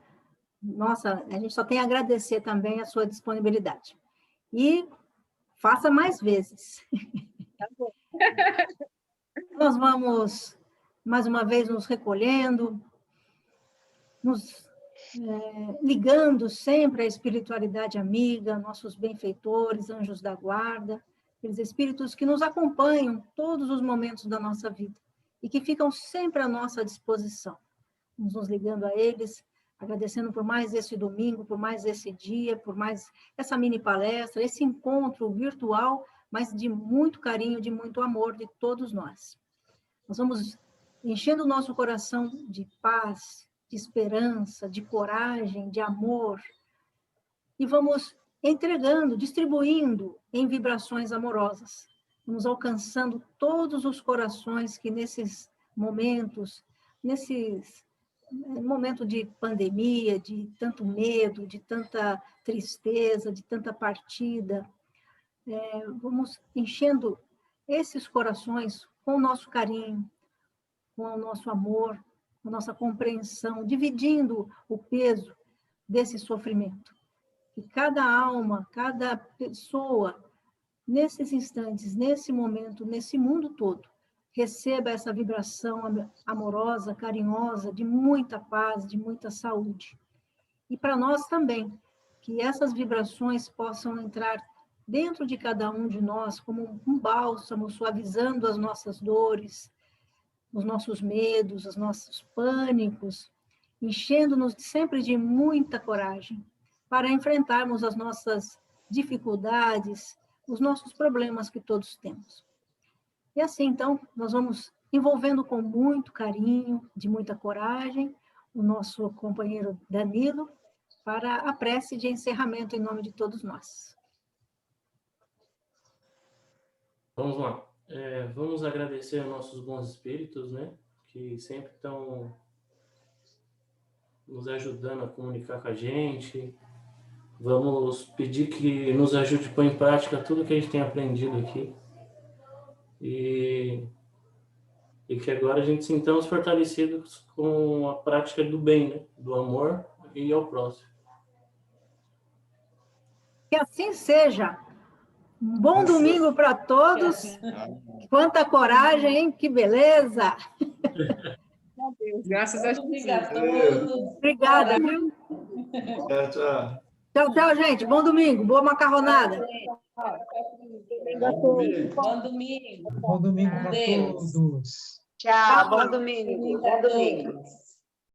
Nossa, a gente só tem a agradecer também a sua disponibilidade. E faça mais vezes. Tá bom. Nós vamos, mais uma vez, nos recolhendo, nos ligando sempre à espiritualidade amiga, nossos benfeitores, anjos da guarda, aqueles espíritos que nos acompanham todos os momentos da nossa vida e que ficam sempre à nossa disposição. Vamos nos ligando a eles, agradecendo por mais esse domingo, por mais esse dia, por mais essa mini palestra, esse encontro virtual, mas de muito carinho, de muito amor de todos nós. Nós vamos enchendo o nosso coração de paz, de esperança, de coragem, de amor, e vamos entregando, distribuindo em vibrações amorosas. Vamos alcançando todos os corações que nesses momentos, momento de pandemia, de tanto medo, de tanta tristeza, de tanta partida, vamos enchendo esses corações com o nosso carinho, com o nosso amor, com a nossa compreensão, dividindo o peso desse sofrimento. Que cada alma, cada pessoa, nesses instantes, nesse momento, nesse mundo todo, receba essa vibração amorosa, carinhosa, de muita paz, de muita saúde. E para nós também, que essas vibrações possam entrar dentro de cada um de nós como um bálsamo, suavizando as nossas dores, os nossos medos, os nossos pânicos, enchendo-nos sempre de muita coragem para enfrentarmos as nossas dificuldades, os nossos problemas que todos temos. E assim, então, nós vamos envolvendo com muito carinho, de muita coragem, o nosso companheiro Danilo, para a prece de encerramento em nome de todos nós. Vamos lá. Vamos agradecer aos nossos bons espíritos, né? Que sempre estão nos ajudando a comunicar com a gente. Vamos pedir que nos ajude a pôr em prática tudo que a gente tem aprendido aqui. E que agora a gente sintamos fortalecidos com a prática do bem, né? Do amor e ao próximo. Que assim seja. Um bom domingo para todos. Quanta coragem, hein? Que beleza! Graças a Deus. Obrigada, viu? Tchau, tchau. Tchau, tchau, gente. Bom domingo. Boa macarronada. Bom domingo. Bom domingo para Deus. todos. Tchau, bom domingo. Bom domingo.